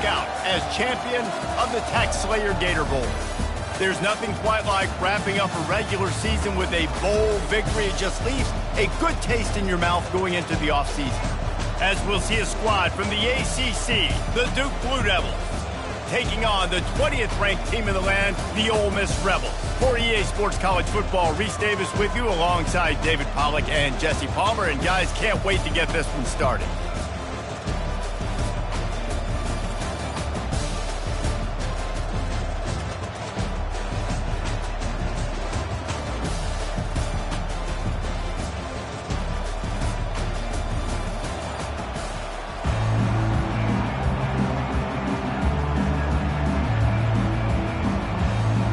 out as champion of the Tax Slayer Gator Bowl. There's nothing quite like wrapping up a regular season with a bowl victory. It just leaves a good taste in your mouth going into the offseason. As we'll see a squad from the ACC, the Duke Blue Devils, taking on the 20th ranked team in the land, the Ole Miss Rebels. For EA Sports College Football, Reese Davis with you alongside David Pollack and Jesse Palmer. And guys, can't wait to get this one started.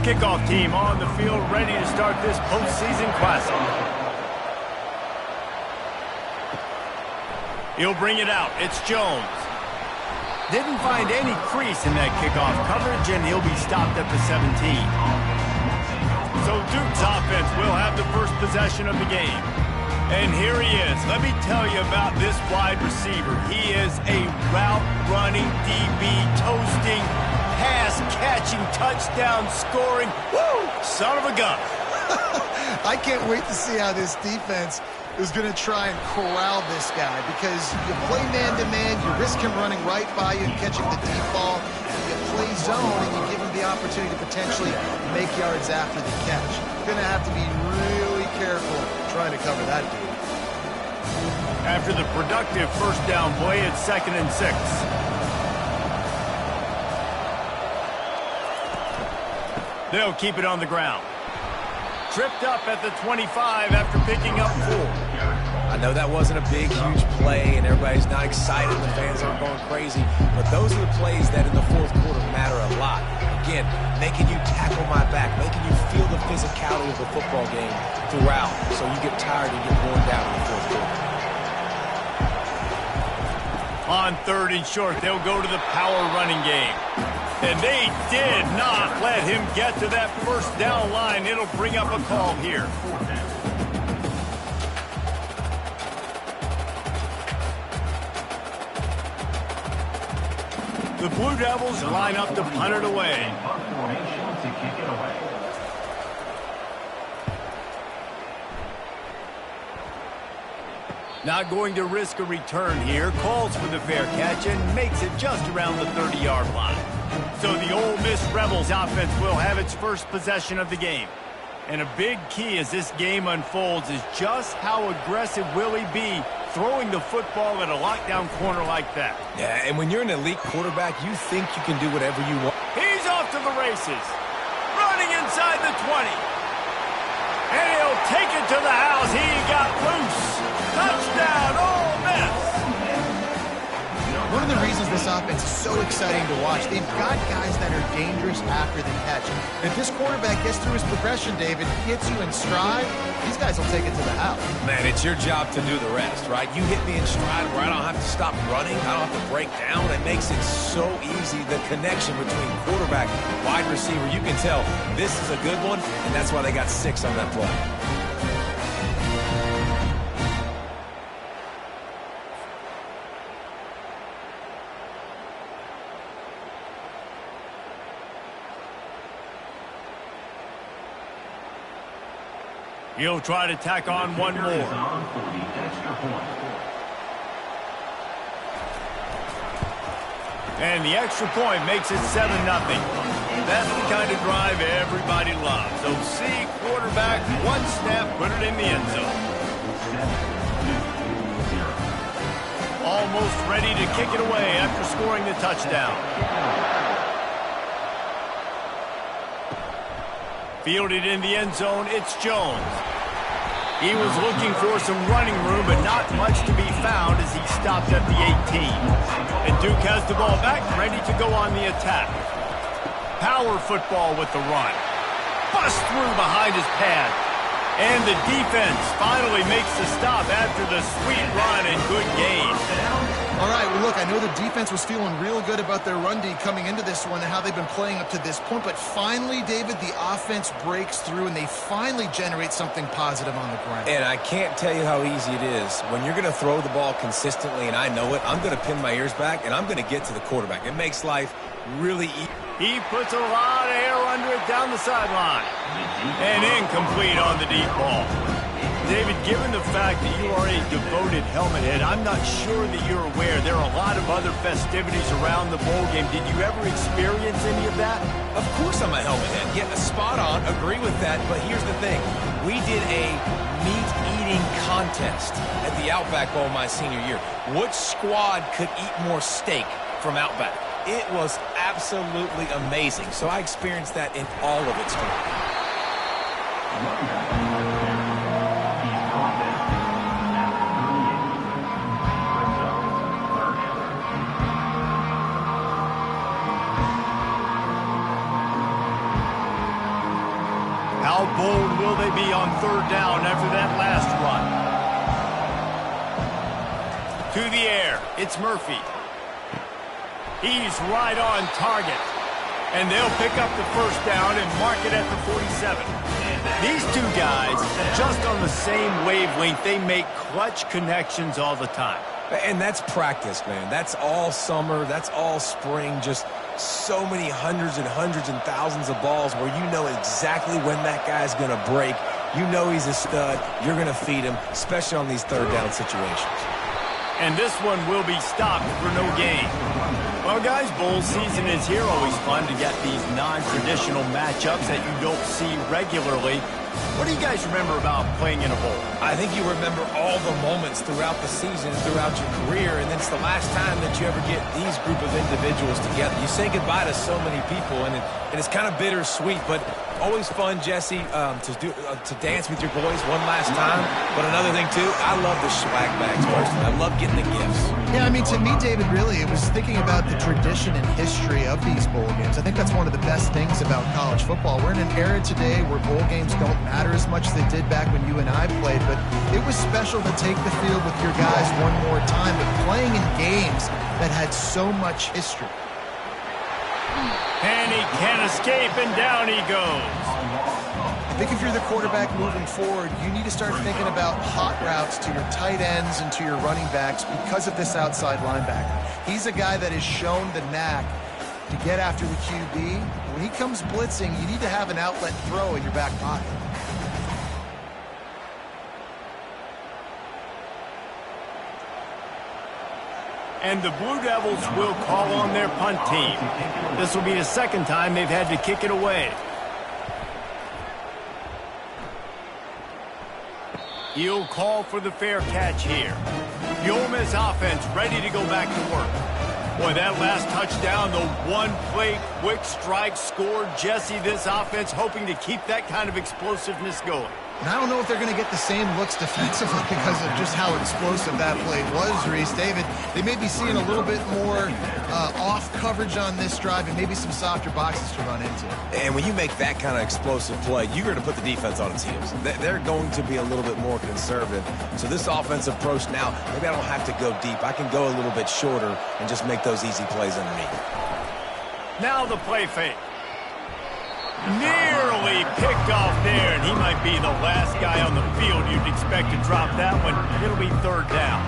Kickoff team on the field, ready to start this postseason classic. He'll bring it out. It's Jones. Didn't find any crease in that kickoff coverage, and he'll be stopped at the 17. So Duke's offense will have the first possession of the game. And here he is. Let me tell you about this wide receiver. He is a route-running DB, toasting, pass-catching, touchdown-scoring, woo, son of a gun. I can't wait to see how this defense is going to try and corral this guy, because you play man-to-man, you risk him running right by you and catching the deep ball. You play zone, and you give him the opportunity to potentially make yards after the catch. You're going to have to be really careful trying to cover that dude. After the productive first down play, it's 2nd and 6. They'll keep it on the ground. Tripped up at the 25 after picking up 4. I know that wasn't a big, huge play, and everybody's not excited. The fans aren't going crazy. But those are the plays that in the fourth quarter matter a lot. Again, making you tackle my back, making you feel the physicality of the football game throughout, so you get tired and get worn down in the fourth quarter. On 3rd and short, they'll go to the power running game. And they did not let him get to that first down line. It'll bring up a call here. The Blue Devils line up to punt it away. Not going to risk a return here. Calls for the fair catch and makes it just around the 30-yard line. So the Ole Miss Rebels offense will have its first possession of the game. And a big key as this game unfolds is just how aggressive will he be throwing the football at a lockdown corner like that. Yeah, and when you're an elite quarterback, you think you can do whatever you want. He's off to the races. Running inside the 20. And he'll take it to the house. He got loose. Touchdown, Ole Miss. One of the reasons this offense is so exciting to watch, they've got guys that are dangerous after the catch. If this quarterback gets through his progression, David, hits you in stride, these guys will take it to the house. Man, it's your job to do the rest, right? You hit me in stride where I don't have to stop running, I don't have to break down. It makes it so easy, the connection between quarterback and wide receiver. You can tell this is a good one, and that's why they got 6 on that play. He'll try to tack on one more. And the extra point makes it 7-0. That's the kind of drive everybody loves. So see quarterback, one snap, put it in the end zone. Almost ready to kick it away after scoring the touchdown. Fielded in the end zone, it's Jones. He was looking for some running room, but not much to be found as he stopped at the 18. And Duke has the ball back, ready to go on the attack. Power football with the run. Bust through behind his pad. And the defense finally makes the stop after the sweet run and good gain. All right, well, look, I know the defense was feeling real good about their run D coming into this one and how they've been playing up to this point, but finally, David, the offense breaks through and they finally generate something positive on the ground. And I can't tell you how easy it is. When you're going to throw the ball consistently, and I know it, I'm going to pin my ears back, and I'm going to get to the quarterback. It makes life really easy. He puts a lot of air under it down the sideline. And incomplete on the deep ball. David, given the fact that you are a devoted helmet head, I'm not sure that you're aware there are a lot of other festivities around the bowl game. Did you ever experience any of that? Of course I'm a helmet head. Yeah, spot on. Agree with that. But here's the thing. We did a meat-eating contest at the Outback Bowl my senior year. Which squad could eat more steak from Outback? It was absolutely amazing. So I experienced that in all of its form. How bold will they be on third down after that last run? To the air, it's Murphy. He's right on target. And they'll pick up the first down and mark it at the 47. These two guys, just on the same wavelength, they make clutch connections all the time. And that's practice, man. That's all summer. That's all spring. Just so many hundreds and thousands of balls where you know exactly when that guy's going to break. You know he's a stud. You're going to feed him, especially on these third down situations. And this one will be stopped for no gain. Well, guys, bowl season is here. Always fun to get these non-traditional matchups that you don't see regularly. What do you guys remember about playing in a bowl? I think you remember all the moments throughout the season, throughout your career, and it's the last time that you ever get these group of individuals together. You say goodbye to so many people, and it's kind of bittersweet, but always fun, Jesse, to dance with your boys one last time. But another thing, too, I love the swag bags personally. I love getting the gifts. Yeah, I mean, to me, David, really, it was thinking about the tradition and history of these bowl games. I think that's one of the best things about college football. We're in an era today where bowl games don't matter as much as they did back when you and I played, but it was special to take the field with your guys one more time, but playing in games that had so much history. And he can't escape, and down he goes. I think if you're the quarterback moving forward, you need to start thinking about hot routes to your tight ends and to your running backs because of this outside linebacker. He's a guy that has shown the knack to get after the QB. When he comes blitzing, you need to have an outlet throw in your back pocket. And the Blue Devils will call on their punt team. This will be the second time they've had to kick it away. He'll call for the fair catch here. The Ole Miss offense ready to go back to work. Boy, that last touchdown, the one-play quick strike scored. Jesse, this offense hoping to keep that kind of explosiveness going. And I don't know if they're going to get the same looks defensively because of just how explosive that play was, Reese. David, they may be seeing a little bit more off coverage on this drive and maybe some softer boxes to run into. And when you make that kind of explosive play, you're going to put the defense on its heels. They're going to be a little bit more conservative. So this offensive approach now, maybe I don't have to go deep. I can go a little bit shorter and just make those easy plays underneath. Now the play fake. Nearly picked off there, and he might be the last guy on the field you'd expect to drop that one. It'll be third down.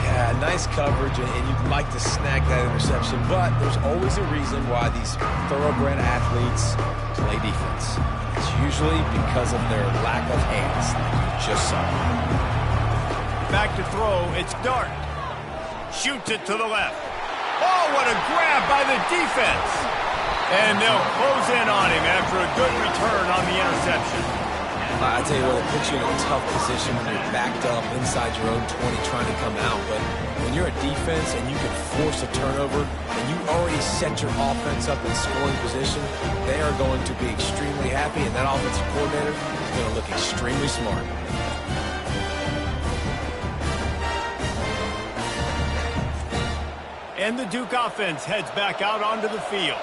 Yeah, nice coverage, and you'd like to snag that interception, but there's always a reason why these thoroughbred athletes play defense. It's usually because of their lack of hands, like you just saw. Back to throw, it's Dart. Shoots it to the left. Oh, what a grab by the defense. And they'll close in on him after a good return on the interception. I tell you what, it puts you in a tough position when you're backed up inside your own 20 trying to come out. But when you're a defense and you can force a turnover and you already set your offense up in scoring position, they are going to be extremely happy, and that offensive coordinator is going to look extremely smart. And the Duke offense heads back out onto the field.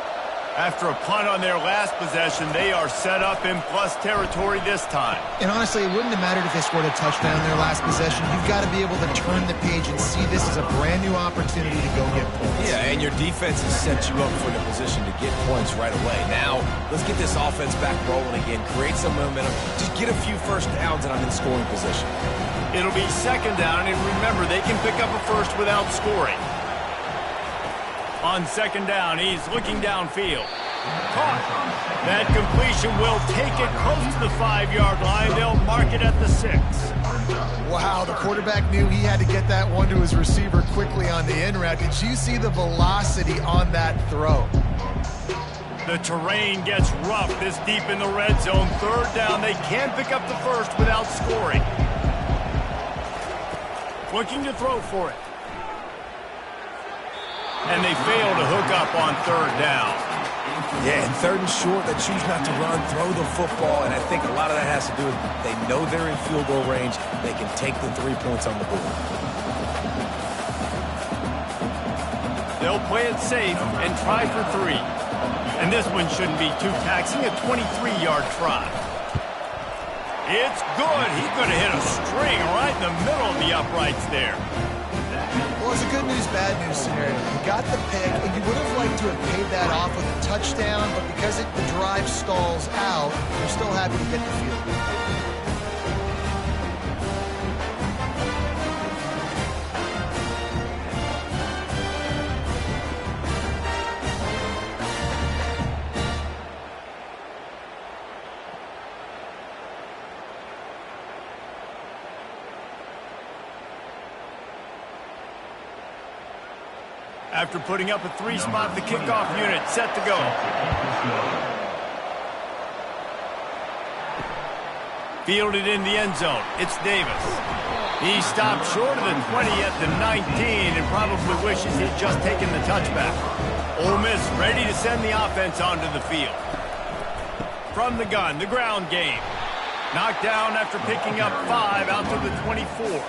After a punt on their last possession, they are set up in plus territory this time. And honestly, it wouldn't have mattered if they scored a touchdown their last possession. You've got to be able to turn the page and see this as a brand new opportunity to go get points. Yeah, and your defense has set you up for the position to get points right away. Now, let's get this offense back rolling again, create some momentum, just get a few first downs, and I'm in scoring position. It'll be second down, and remember, they can pick up a first without scoring. On second down, he's looking downfield. Caught. That completion will take it close to the 5-yard line. They'll mark it at the 6. Wow, the quarterback knew he had to get that one to his receiver quickly on the in route. Did you see the velocity on that throw? The terrain gets rough this deep in the red zone. Third down, they can pick up the first without scoring. Looking to throw for it. And they fail to hook up on third down. Yeah, and third and short, they choose not to run, throw the football, and I think a lot of that has to do with they know they're in field goal range. They can take the 3 points on the board. They'll play it safe and try for 3. And this one shouldn't be too taxing, a 23-yard try. It's good. He could have hit a string right in the middle of the uprights there. Well, it's a good news, bad news scenario. You got the pick, and you would have liked to have paid that off with a touchdown, but because the drive stalls out, you're still happy to get the field goal. After putting up a 3-spot, the kickoff unit set to go. Fielded in the end zone. It's Davis. He stopped short of the 20 at the 19 and probably wishes he'd just taken the touchback. Ole Miss ready to send the offense onto the field. From the gun, the ground game. Knocked down after picking up 5 out to the 24.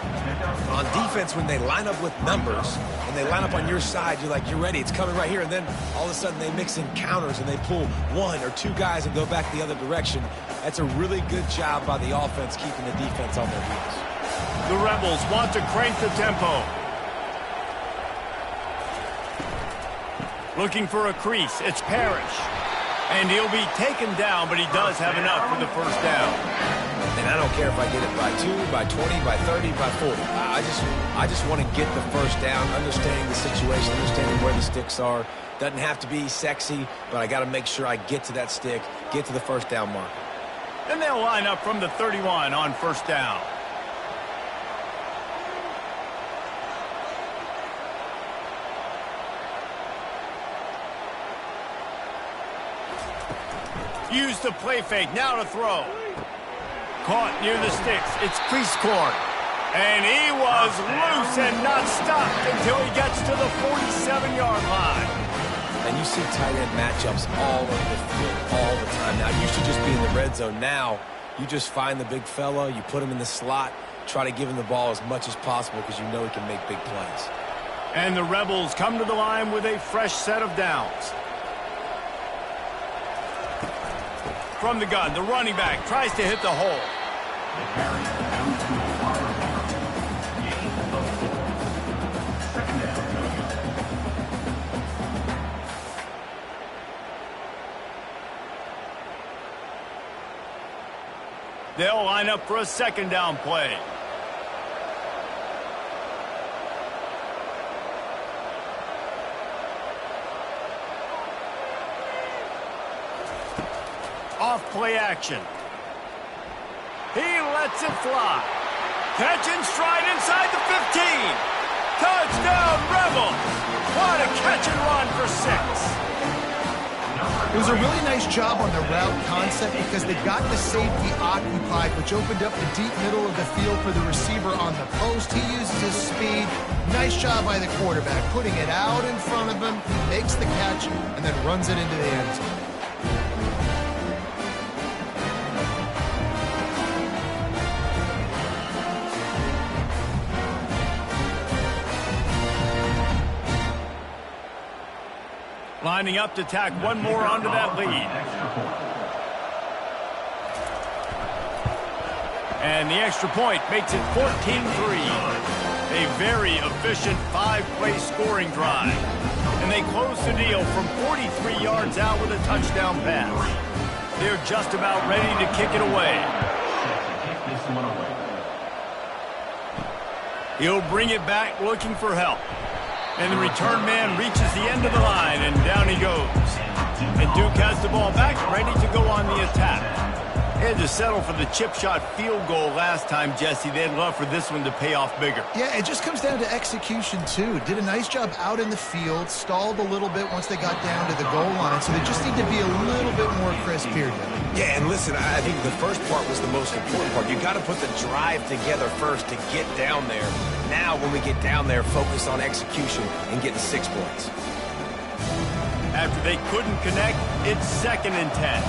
On defense, when they line up with numbers and they line up on your side, you're like, you're ready, it's coming right here. And then all of a sudden they mix in counters and they pull 1 or 2 guys and go back the other direction. That's a really good job by the offense keeping the defense on their heels. The Rebels want to crank the tempo. Looking for a crease. It's Parrish. And he'll be taken down, but he does have enough for the first down. And I don't care if I get it by 2, by 20, by 30, by 40. I just want to get the first down, understanding the situation, understanding where the sticks are. Doesn't have to be sexy, but I got to make sure I get to that stick, get to the first down marker. And they'll line up from the 31 on first down. Use the play fake, now to throw. Caught near the sticks, it's crease corn. And he was loose and not stopped until he gets to the 47-yard line. And you see tight end matchups all over the field all the time. Now, it used to just be in the red zone. Now, you just find the big fella, you put him in the slot, try to give him the ball as much as possible because you know he can make big plays. And the Rebels come to the line with a fresh set of downs. From the gun, the running back tries to hit the hole. They'll line up for a second down play. Off play action. He lets it fly. Catch and stride inside the 15. Touchdown, Rebels. What a catch and run for 6. It was a really nice job on the route concept because they got the safety occupied, which opened up the deep middle of the field for the receiver on the post. He uses his speed. Nice job by the quarterback, putting it out in front of him. He makes the catch and then runs it into the end zone. Lining up to tack one more onto that lead. And the extra point makes it 14-3. A very efficient 5-play scoring drive. And they close the deal from 43 yards out with a touchdown pass. They're just about ready to kick it away. He'll bring it back looking for help. And the return man reaches the end of the line, and down he goes. And Duke has the ball back, ready to go on the attack. They had to settle for the chip shot field goal last time, Jesse. They'd love for this one to pay off bigger. Yeah, it just comes down to execution, too. Did a nice job out in the field, stalled a little bit once they got down to the goal line, so they just need to be a little bit more crisp here. Yeah, and listen, I think the first part was the most important part. You got to put the drive together first to get down there. Now, when we get down there, focus on execution and getting 6 points. After they couldn't connect, it's 2nd and 10.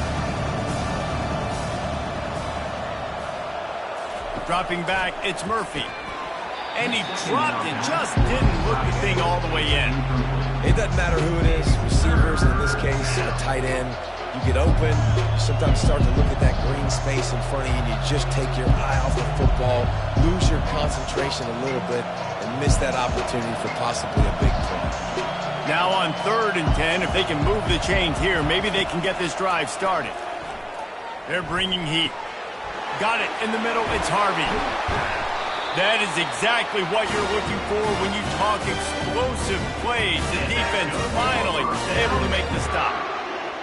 Dropping back, it's Murphy. And he dropped it, just didn't look the thing all the way in. It doesn't matter who it is, receivers, in this case, a tight end. You get open, you sometimes start to look at that green space in front of you, and you just take your eye off the football, lose your concentration a little bit, and miss that opportunity for possibly a big play. Now on 3rd and 10, if they can move the chains here, maybe they can get this drive started. They're bringing heat. Got it in the middle, it's Harvey. That is exactly what you're looking for when you talk explosive plays. The defense finally able to make the stop.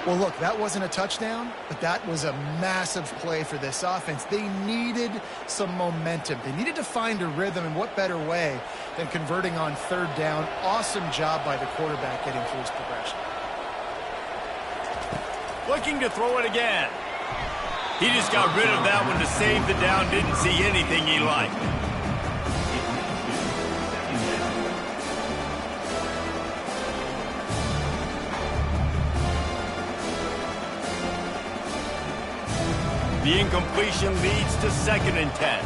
Well, look, that wasn't a touchdown, but that was a massive play for this offense. They needed some momentum. They needed to find a rhythm, and what better way than converting on 3rd down. Awesome job by the quarterback getting through his progression. Looking to throw it again. He just got rid of that one to save the down. Didn't see anything he liked. The incompletion leads to 2nd and 10.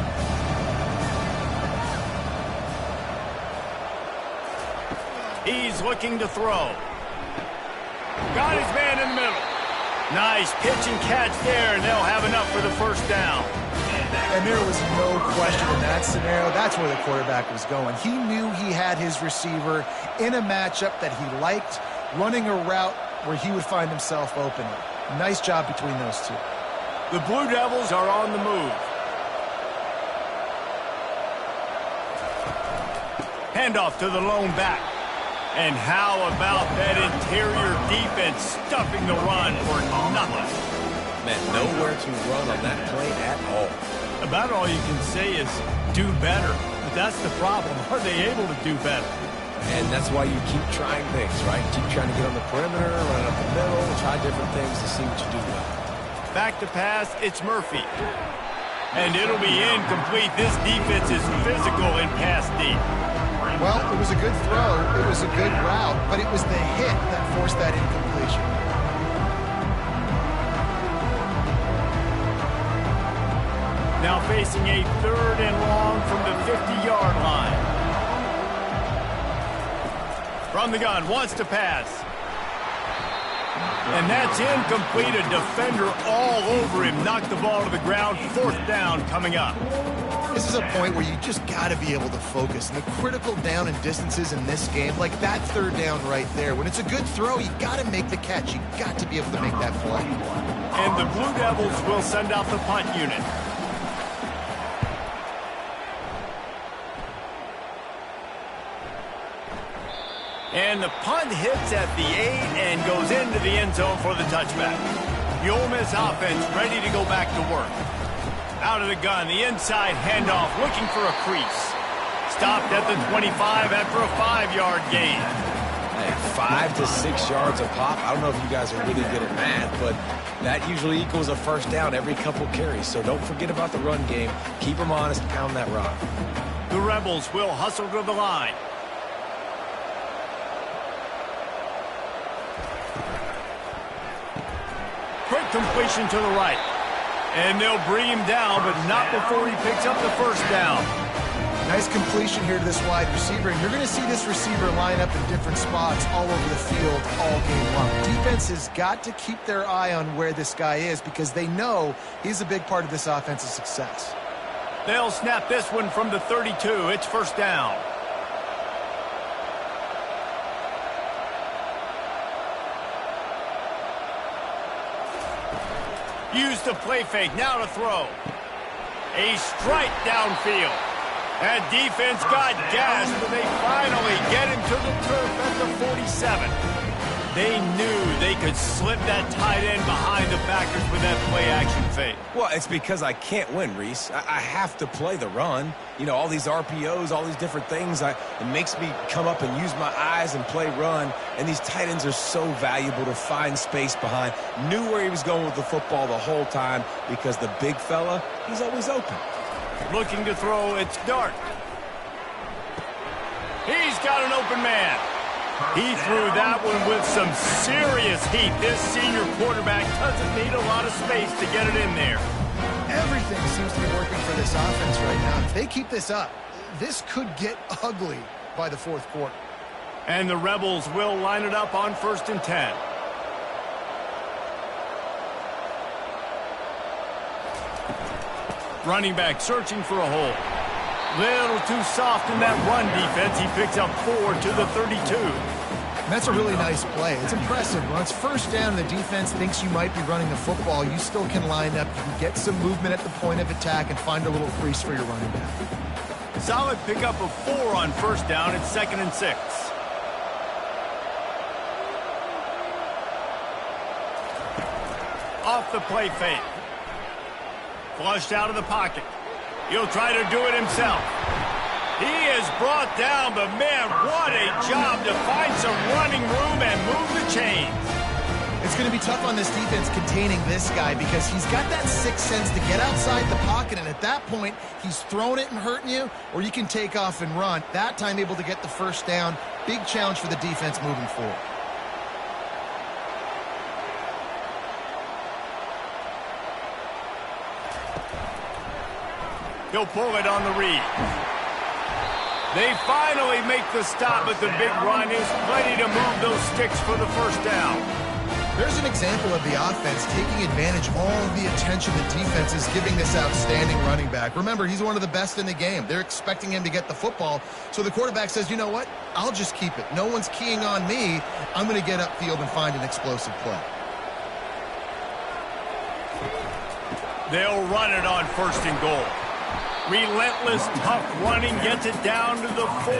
He's looking to throw. Got his man in the middle. Nice pitch and catch there, and they'll have enough for the 1st down. And there was no question in that scenario. That's where the quarterback was going. He knew he had his receiver in a matchup that he liked, running a route where he would find himself open. Nice job between those two. The Blue Devils are on the move. Handoff to the lone back. And how about that interior defense stuffing the run for nothing? Man, nowhere to run on that play at all. About all you can say is do better. But that's the problem. Are they able to do better? And that's why you keep trying things, right? Keep trying to get on the perimeter, run up the middle, try different things to see what you do well. Back to pass, it's Murphy. And it'll be incomplete. This defense is physical in pass deep. Well, it was a good throw, it was a good route, but it was the hit that forced that incompletion. Now facing a 3rd and long from the 50-yard line. From the gun, wants to pass. And that's incomplete. A defender all over him. Knocked the ball to the ground. 4th down coming up. This is a point where you just got to be able to focus. And the critical down and distances in this game, like that 3rd down right there, when it's a good throw, you got to make the catch. You got to be able to make that play. And the Blue Devils will send out the punt unit. And the punt hits at the 8 and goes into the end zone for the touchback. The Ole Miss offense ready to go back to work. Out of the gun, the inside handoff, looking for a crease. Stopped at the 25 after a 5-yard gain. Hey, 5 to 6 yards a pop. I don't know if you guys are really good at math, but that usually equals a 1st down every couple carries. So don't forget about the run game. Keep them honest, pound that rock. The Rebels will hustle to the line. Quick completion to the right. And they'll bring him down, but not before he picks up the 1st down. Nice completion here to this wide receiver, and you're going to see this receiver line up in different spots all over the field all game long. Defense has got to keep their eye on where this guy is because they know he's a big part of this offensive success. They'll snap this one from the 32. It's first down. Use the play fake, now to throw. A strike downfield. That defense got gassed, but they finally get him to the turf at the 47. They knew they could slip that tight end behind the backers with that play-action fake. Well, it's because I can't win, Reese. I have to play the run. You know, all these RPOs, all these different things, it makes me come up and use my eyes and play run. And these tight ends are so valuable to find space behind. Knew where he was going with the football the whole time because the big fella, he's always open. Looking to throw, it's Dart. He's got an open man. He threw that one with some serious heat. This senior quarterback doesn't need a lot of space to get it in there. Everything seems to be working for this offense right now. If they keep this up, this could get ugly by the fourth quarter. And the Rebels will line it up on 1st and 10. Running back searching for a hole. Little too soft in that run defense. He picks up 4 to the 32. That's a really nice play. It's impressive. When it's first down and the defense thinks you might be running the football, you still can line up. You can get some movement at the point of attack and find a little crease for your running back. Solid pickup of 4 on first down. It's 2nd and 6. Off the play fake. Flushed out of the pocket. He'll try to do it himself. He is brought down, but man, what a job to find some running room and move the chains. It's going to be tough on this defense containing this guy because he's got that sixth sense to get outside the pocket, and at that point, he's throwing it and hurting you, or you can take off and run. That time able to get the first down. Big challenge for the defense moving forward. He'll pull it on the read. They finally make the stop, but the big run is plenty to move those sticks for the first down. There's an example of the offense taking advantage of all of the attention the defense is giving this outstanding running back. Remember, he's one of the best in the game. They're expecting him to get the football, so the quarterback says, you know what? I'll just keep it. No one's keying on me. I'm going to get upfield and find an explosive play. They'll run it on 1st and goal. Relentless, tough running gets it down to the 4.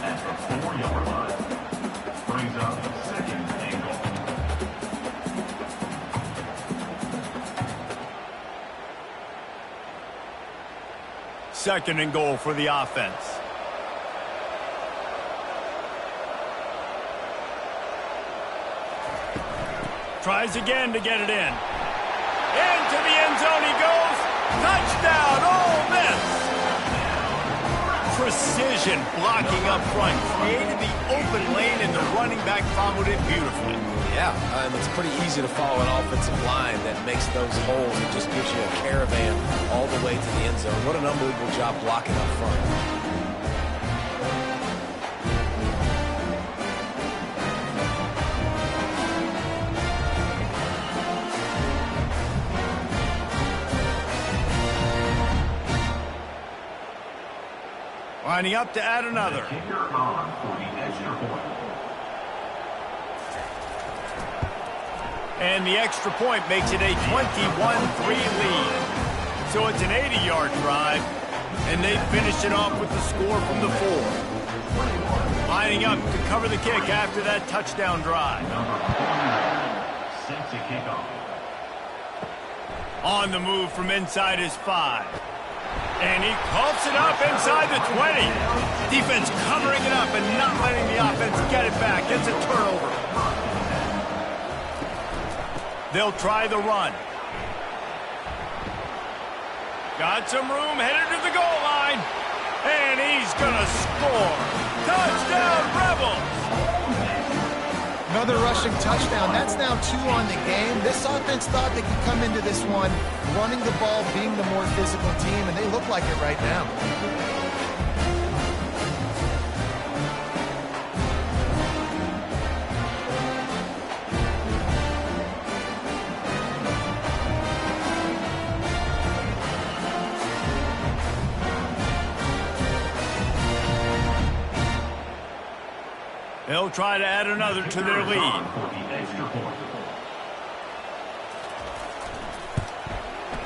At the 4-yard line. Brings up 2nd and goal. Second and goal for the offense. Tries again to get it in. Into the end zone he goes. Touchdown, Ole Miss! Precision blocking up front. Created the open lane, and the running back followed it beautifully. Yeah, and it's pretty easy to follow an offensive line that makes those holes. It just gives you a caravan all the way to the end zone. What an unbelievable job blocking up front. Lining up to add another. Kicker on for the extra point. And the extra point makes it a 21-3 lead. So it's an 80-yard drive, and they finish it off with the score from the 4. Lining up to cover the kick after that touchdown drive. Number 49, set to kick off. On the move from inside his 5. And he coughs it up inside the 20. Defense covering it up and not letting the offense get it back. It's a turnover. They'll try the run. Got some room, headed to the goal line. And he's going to score. Touchdown, Rebels! Another rushing touchdown. That's now 2 on the game. This offense thought they could come into this one running the ball, being the more physical team, and they look like it right now. They'll try to add another to their lead.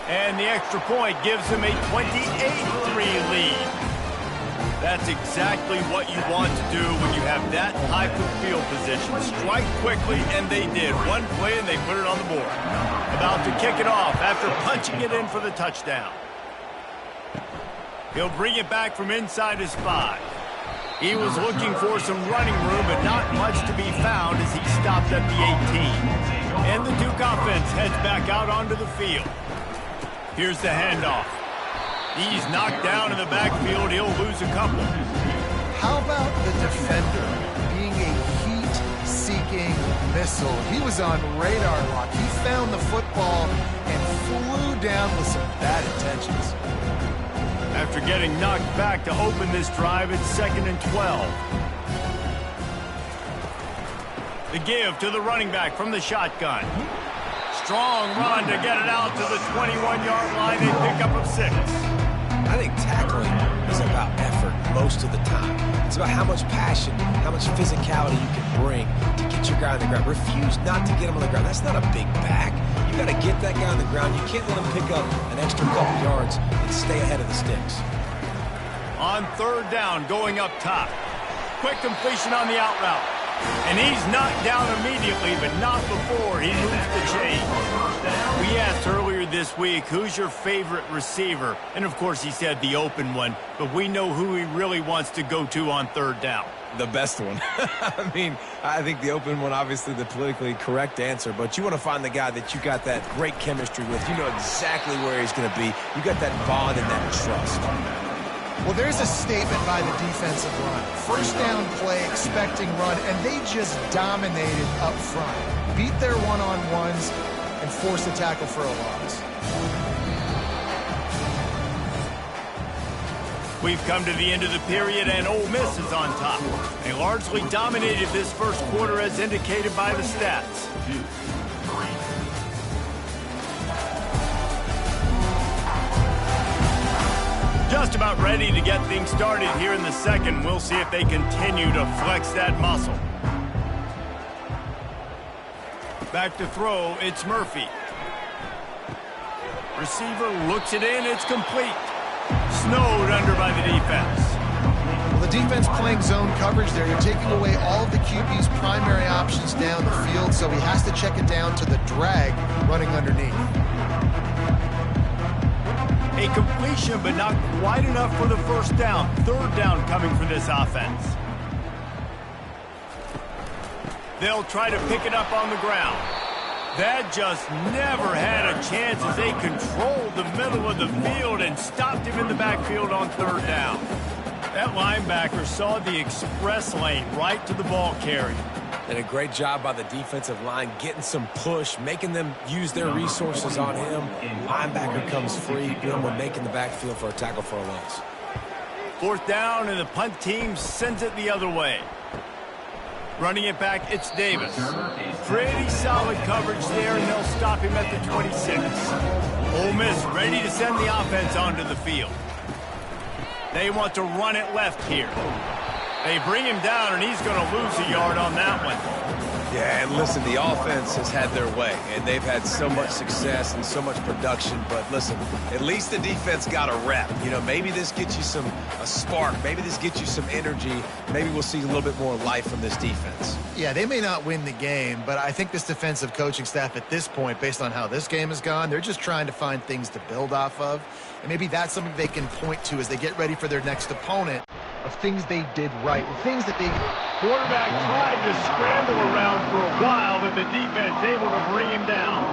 And the extra point gives them a 28-3 lead. That's exactly what you want to do when you have that type of field position. Strike quickly, and they did. One play, and they put it on the board. About to kick it off after punching it in for the touchdown. He'll bring it back from inside his 5. He was looking for some running room, but not much to be found as he stopped at the 18. And the Duke offense heads back out onto the field. Here's the handoff. He's knocked down in the backfield. He'll lose a couple. How about the defender being a heat-seeking missile? He was on radar lock. He found the football and flew down with some bad intentions. After getting knocked back to open this drive, it's 2nd and 12. The give to the running back from the shotgun. Strong run to get it out to the 21-yard line. They pick up of 6. I think tackling is about effort most of the time. It's about how much passion, how much physicality you can bring to get your guy on the ground. Refuse not to get him on the ground. That's not a big back. You got to get that guy on the ground. You can't let him pick up an extra couple yards and stay ahead of the sticks. On 3rd down, going up top. Quick completion on the out route. And he's knocked down immediately, but not before he moves the chain. We asked earlier this week, who's your favorite receiver? And, of course, he said the open one. But we know who he really wants to go to on 3rd down. The best one. I mean, I think the open one, obviously the politically correct answer, but you want to find the guy that you got that great chemistry with. You know exactly where he's going to be. You got that bond and that trust. Well, there's a statement by the defensive line. 1st down play, expecting run, and they just dominated up front. Beat their one-on-ones and forced the tackle for a loss. We've come to the end of the period, and Ole Miss is on top. They largely dominated this first quarter as indicated by the stats. Just about ready to get things started here in the second. We'll see if they continue to flex that muscle. Back to throw, it's Murphy. Receiver looks it in, it's complete. Snowed under by the defense. Well, the defense playing zone coverage there. You're taking away all of the QB's primary options down the field, so he has to check it down to the drag running underneath. A completion, but not quite enough for the 1st down. 3rd down coming for this offense. They'll try to pick it up on the ground. That just never had a chance as they controlled the middle of the field and stopped him in the backfield on 3rd down. That linebacker saw the express lane right to the ball carrier. Did a great job by the defensive line, getting some push, making them use their resources on him. Linebacker comes free, boom, and making the backfield for a tackle for a loss. 4th down, and the punt team sends it the other way. Running it back, it's Davis. Pretty solid coverage there, and they'll stop him at the 26. Ole Miss ready to send the offense onto the field. They want to run it left here. They bring him down, and he's going to lose a yard on that one. Yeah, and listen, the offense has had their way, and they've had so much success and so much production. But listen, at least the defense got a rep. You know, maybe this gets you a spark. Maybe this gets you some energy. Maybe we'll see a little bit more life from this defense. Yeah, they may not win the game, but I think this defensive coaching staff at this point, based on how this game has gone, they're just trying to find things to build off of. And maybe that's something they can point to as they get ready for their next opponent, of things they did right, things that they... Quarterback tried to scramble around for a while, but the defense able to bring him down.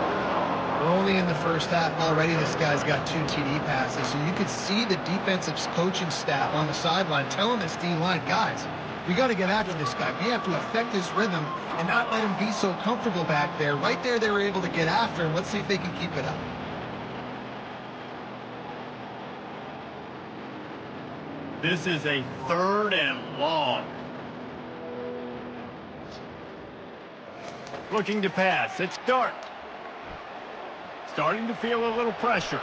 We're only in the 1st half. Already this guy's got 2 TD passes, so you could see the defensive coaching staff on the sideline telling this D-line, guys, we got to get after this guy. We have to affect his rhythm and not let him be so comfortable back there. Right there, they were able to get after him. Let's see if they can keep it up. This is a 3rd and long. Looking to pass. It's Dart. Starting to feel a little pressure.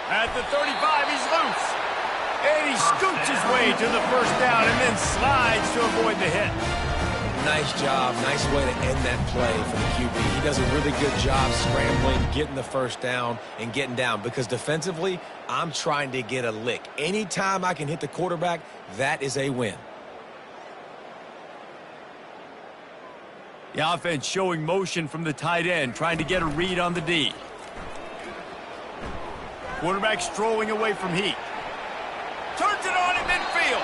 At the 35, he's loose. And he scoots his way to the 1st down and then slides to avoid the hit. Nice job. Nice way to end that play for the QB. He does a really good job scrambling, getting the first down, and getting down. Because defensively, I'm trying to get a lick. Anytime I can hit the quarterback, that is a win. The offense showing motion from the tight end, trying to get a read on the D. Quarterback strolling away from Heat. Turns it on in midfield.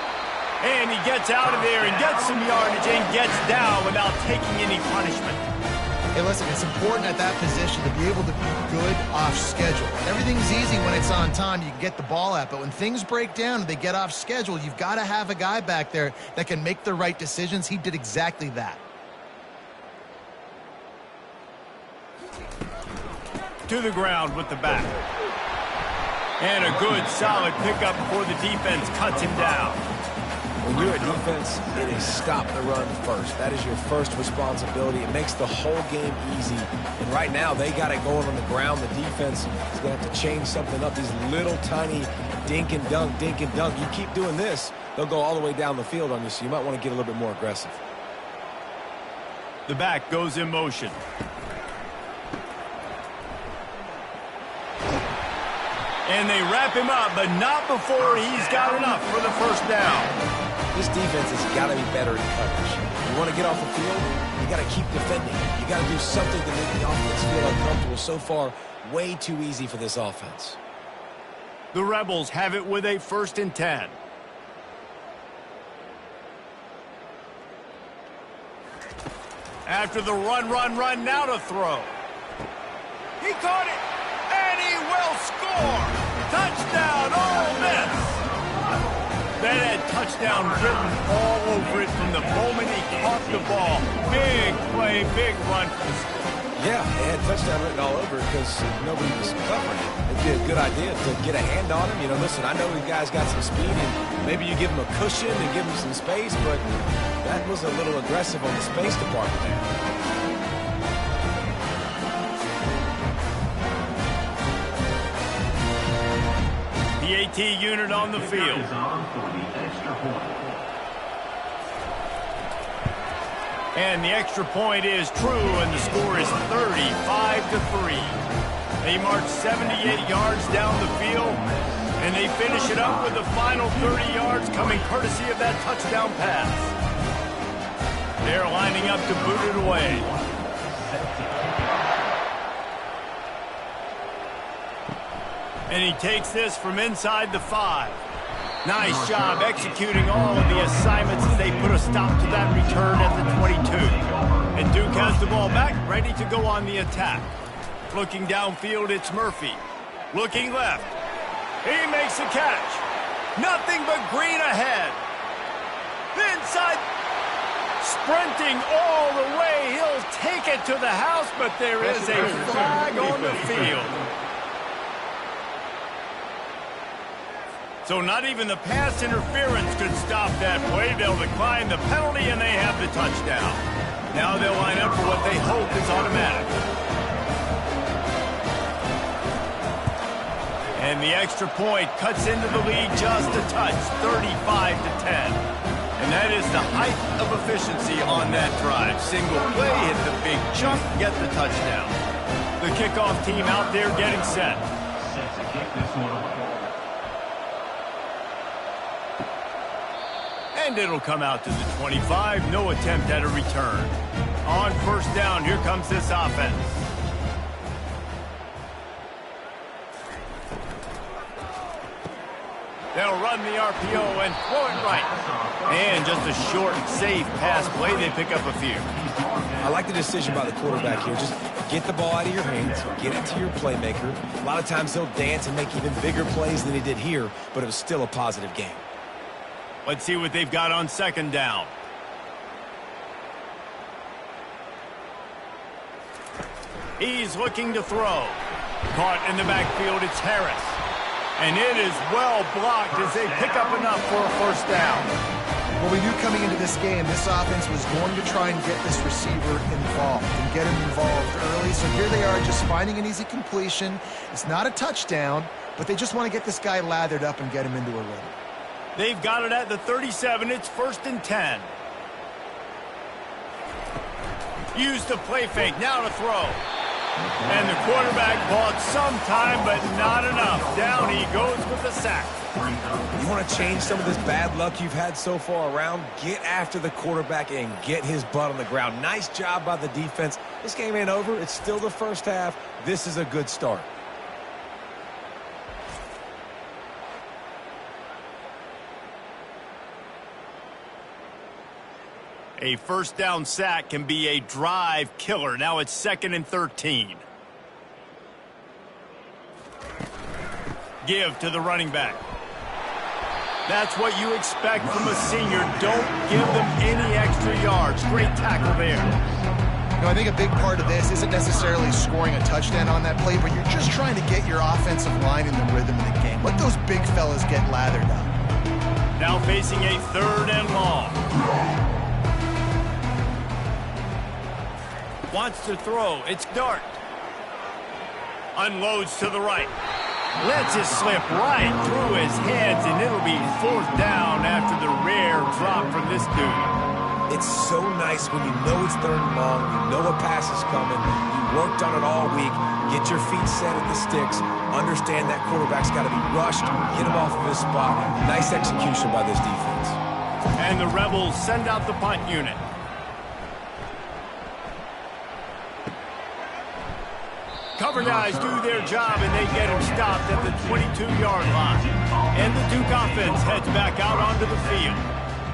And he gets out of there and gets some yardage and gets down without taking any punishment. Hey, listen, it's important at that position to be able to be good off schedule. Everything's easy when it's on time. You can get the ball out. But when things break down and they get off schedule, you've got to have a guy back there that can make the right decisions. He did exactly that. To the ground with the back. And a good, solid pickup before the defense cuts him down. When you're a defense, it is stop the run first. That is your first responsibility. It makes the whole game easy. And right now, they got it going on the ground. The defense is going to have to change something up. These little tiny dink and dunk, dink and dunk. You keep doing this, they'll go all the way down the field on you, so you might want to get a little bit more aggressive. The back goes in motion. And they wrap him up, but not before he's got enough for the first down. This defense has got to be better in coverage. You want to get off the field, you got to keep defending. You got to do something to make the offense feel uncomfortable. So far, way too easy for this offense. The Rebels have it with a 1st and 10. After the run, now to throw. He caught it, and he will score. Touchdown, Ole Miss. That had touchdown written all over it from the moment he caught the ball. Big play, big run for the score. Yeah, they had touchdown written all over it because nobody was covering it. It'd be a good idea to get a hand on him. You know, listen, I know the guy's got some speed, and maybe you give him a cushion and give him some space, but that was a little aggressive on the space department there. The AT unit on the field. And the extra point is true, and the score is 35-3. They march 78 yards down the field, and they finish it up with the final 30 yards coming courtesy of that touchdown pass. They're lining up to boot it away. And he takes this from inside the 5. Nice job executing all of the assignments as they put a stop to that return at the 22. And Duke has the ball back, ready to go on the attack. Looking downfield, it's Murphy. Looking left. He makes a catch. Nothing but green ahead. Inside. Sprinting all the way. He'll take it to the house, but there is a flag on the field. So not even the pass interference could stop that play. They'll decline the penalty, and they have the touchdown. Now they'll line up for what they hope is automatic. And the extra point cuts into the lead just a touch, 35-10. And that is the height of efficiency on that drive. Single play, hit the big chunk, get the touchdown. The kickoff team out there getting set. Set to kick this one off. And it'll come out to the 25. No attempt at a return. On 1st down, here comes this offense. They'll run the RPO and throw it right. And just a short, safe pass play. They pick up a few. I like the decision by the quarterback here. Just get the ball out of your hands, get it to your playmaker. A lot of times he'll dance and make even bigger plays than he did here, but it was still a positive game. Let's see what they've got on 2nd down. He's looking to throw. Caught in the backfield, it's Harris. And it is well blocked as they pick up enough for a 1st down. Well, we knew coming into this game, this offense was going to try and get this receiver involved and get him involved early. So here they are just finding an easy completion. It's not a touchdown, but they just want to get this guy lathered up and get him into a rhythm. They've got it at the 37. It's 1st and 10. Use the play fake, now to throw. And the quarterback bought some time, but not enough. Down he goes with the sack. You want to change some of this bad luck you've had so far around? Get after the quarterback and get his butt on the ground. Nice job by the defense. This game ain't over. It's still the first half. This is a good start. A first down sack can be a drive killer. Now it's 2nd and 13. Give to the running back. That's what you expect from a senior. Don't give them any extra yards. Great tackle there. You know, I think a big part of this isn't necessarily scoring a touchdown on that play, but you're just trying to get your offensive line in the rhythm of the game. Let those big fellas get lathered up. Now facing a 3rd and long. Wants to throw. It's Dart. Unloads to the right. Lets it slip right through his hands, and it'll be 4th down after the rare drop from this dude. It's so nice when you know it's 3rd and long, you know a pass is coming, you worked on it all week, get your feet set at the sticks, understand that quarterback's got to be rushed, get him off of his spot. Nice execution by this defense. And the Rebels send out the punt unit. Cover guys do their job, and they get him stopped at the 22-yard line. And the Duke offense heads back out onto the field.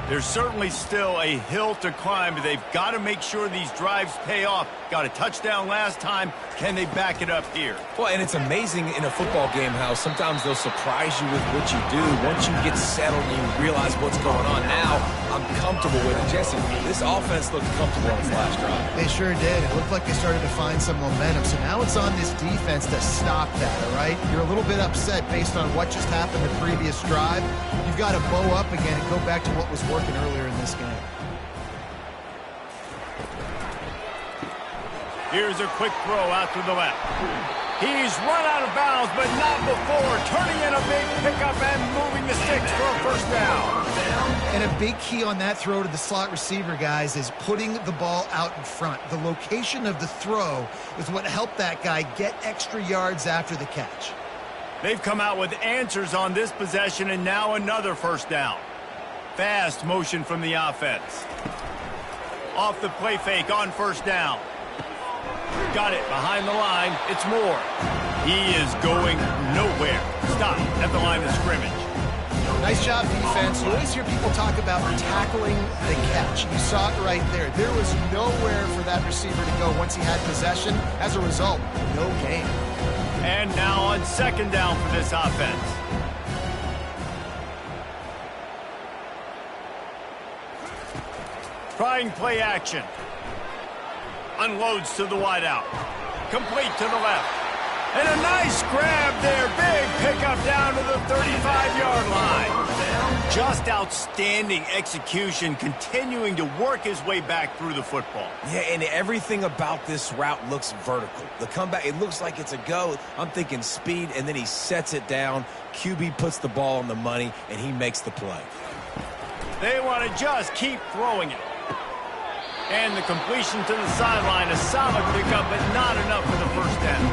There's certainly still a hill to climb, but they've got to make sure these drives pay off. Got a touchdown last time. Can they back it up here? Well, and it's amazing in a football game how sometimes they'll surprise you with what you do. Once you get settled and you realize what's going on now, I'm comfortable with it. Jesse, this offense looked comfortable on its last drive. They sure did. It looked like they started to find some momentum. So now it's on this defense to stop that, all right? You're a little bit upset based on what just happened the previous drive. You've got to bow up again and go back to what was working earlier in this game. Here's a quick throw out to the left. He's run out of bounds, but not before. Turning in a big pickup and moving the sticks for a first down. And a big key on that throw to the slot receiver, guys, is putting the ball out in front. The location of the throw is what helped that guy get extra yards after the catch. They've come out with answers on this possession, and now another first down. Fast motion from the offense. Off the play fake on first down. Got it behind the line. It's Moore. He is going nowhere. Stop at the line of scrimmage. Nice job, defense. You always hear people talk about tackling the catch. You saw it right there. There was nowhere for that receiver to go once he had possession. As a result, no gain. And now on 2nd down for this offense. Trying play action. Unloads to the wideout. Complete to the left. And a nice grab there. Big pickup down to the 35-yard line. Just outstanding execution, continuing to work his way back through the football. Yeah, and everything about this route looks vertical. The comeback, it looks like it's a go. I'm thinking speed, and then he sets it down. QB puts the ball on the money, and he makes the play. They want to just keep throwing it. And the completion to the sideline, a solid pickup, but not enough for the first down.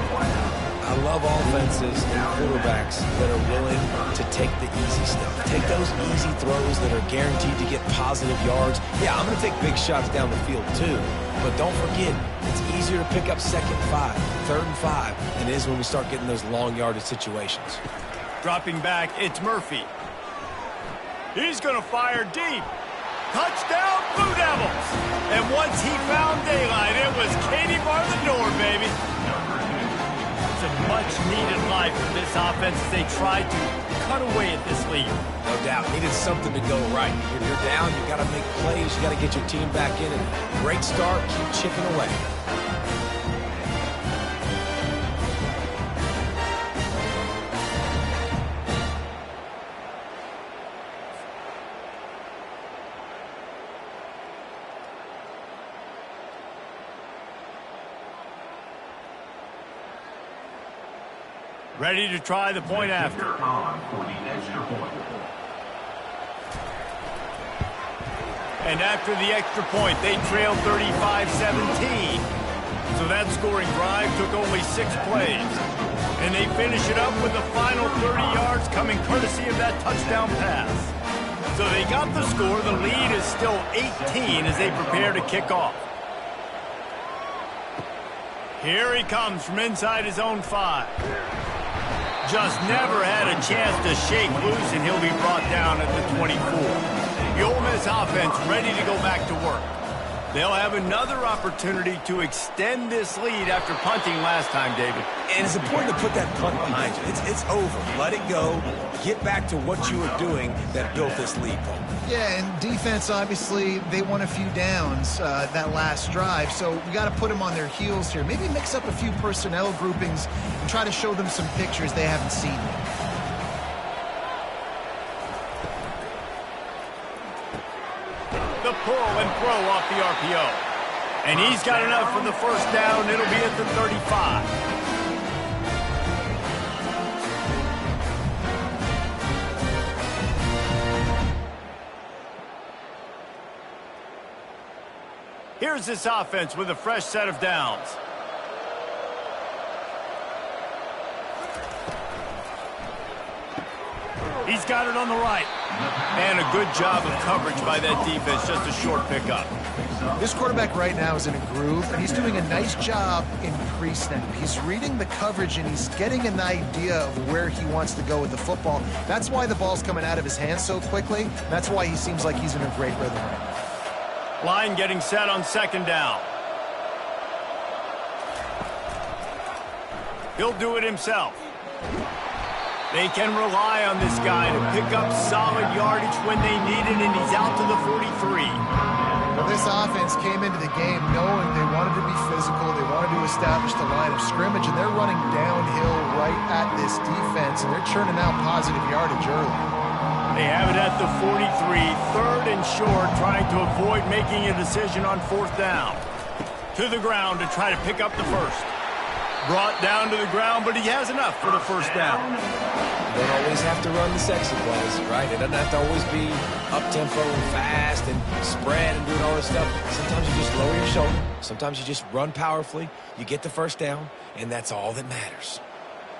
I love offenses and quarterbacks that are willing to take the easy stuff. Take those easy throws that are guaranteed to get positive yards. Yeah, I'm going to take big shots down the field too. But don't forget, it's easier to pick up 2nd and 5, 3rd and 5 than it is when we start getting those long yardage situations. Dropping back, it's Murphy. He's going to fire deep. Touchdown, Blue Devils! And once he found daylight, it was Katie bar the door, baby. It's a much-needed life for this offense as they tried to cut away at this lead. No doubt. Needed something to go right. When you're down, you got to make plays. You got to get your team back in. And great start. Keep chipping away. Ready to try the point after. On for the extra point. And after the extra point, they trailed 35-17. So that scoring drive took only 6 plays. And they finish it up with the final 30 yards coming courtesy of that touchdown pass. So they got the score. The lead is still 18 as they prepare to kick off. Here he comes from inside his own 5. Just never had a chance to shake loose, and he'll be brought down at the 24. The Ole Miss offense ready to go back to work. They'll have another opportunity to extend this lead after punting last time, David. And it's important to put that punt behind you. It's over. Let it go. Get back to what you were doing that built this lead, Paul. Yeah, and defense, obviously, they won a few downs that last drive, so we got to put them on their heels here. Maybe mix up a few personnel groupings and try to show them some pictures they haven't seen yet. The pull and throw off the RPO. And he's got enough for the first down. It'll be at the 35. Here's this offense with a fresh set of downs. He's got it on the right. And a good job of coverage by that defense, just a short pickup. This quarterback right now is in a groove, and he's doing a nice job in pre-snap. He's reading the coverage, and he's getting an idea of where he wants to go with the football. That's why the ball's coming out of his hands so quickly. That's why he seems like he's in a great rhythm right now. Line getting set on second down. He'll do it himself. They can rely on this guy to pick up solid yardage when they need it, and he's out to the 43. Well, this offense came into the game knowing they wanted to be physical, they wanted to establish the line of scrimmage, and they're running downhill right at this defense, and they're churning out positive yardage early. They have it at the 43, third and short, trying to avoid making a decision on fourth down. To the ground to try to pick up the first. Brought down to the ground, but he has enough for the first down. You don't always have to run the sexy plays, right? It doesn't have to always be up-tempo and fast and spread and doing all this stuff. Sometimes you just lower your shoulder. Sometimes you just run powerfully. You get the first down, and that's all that matters.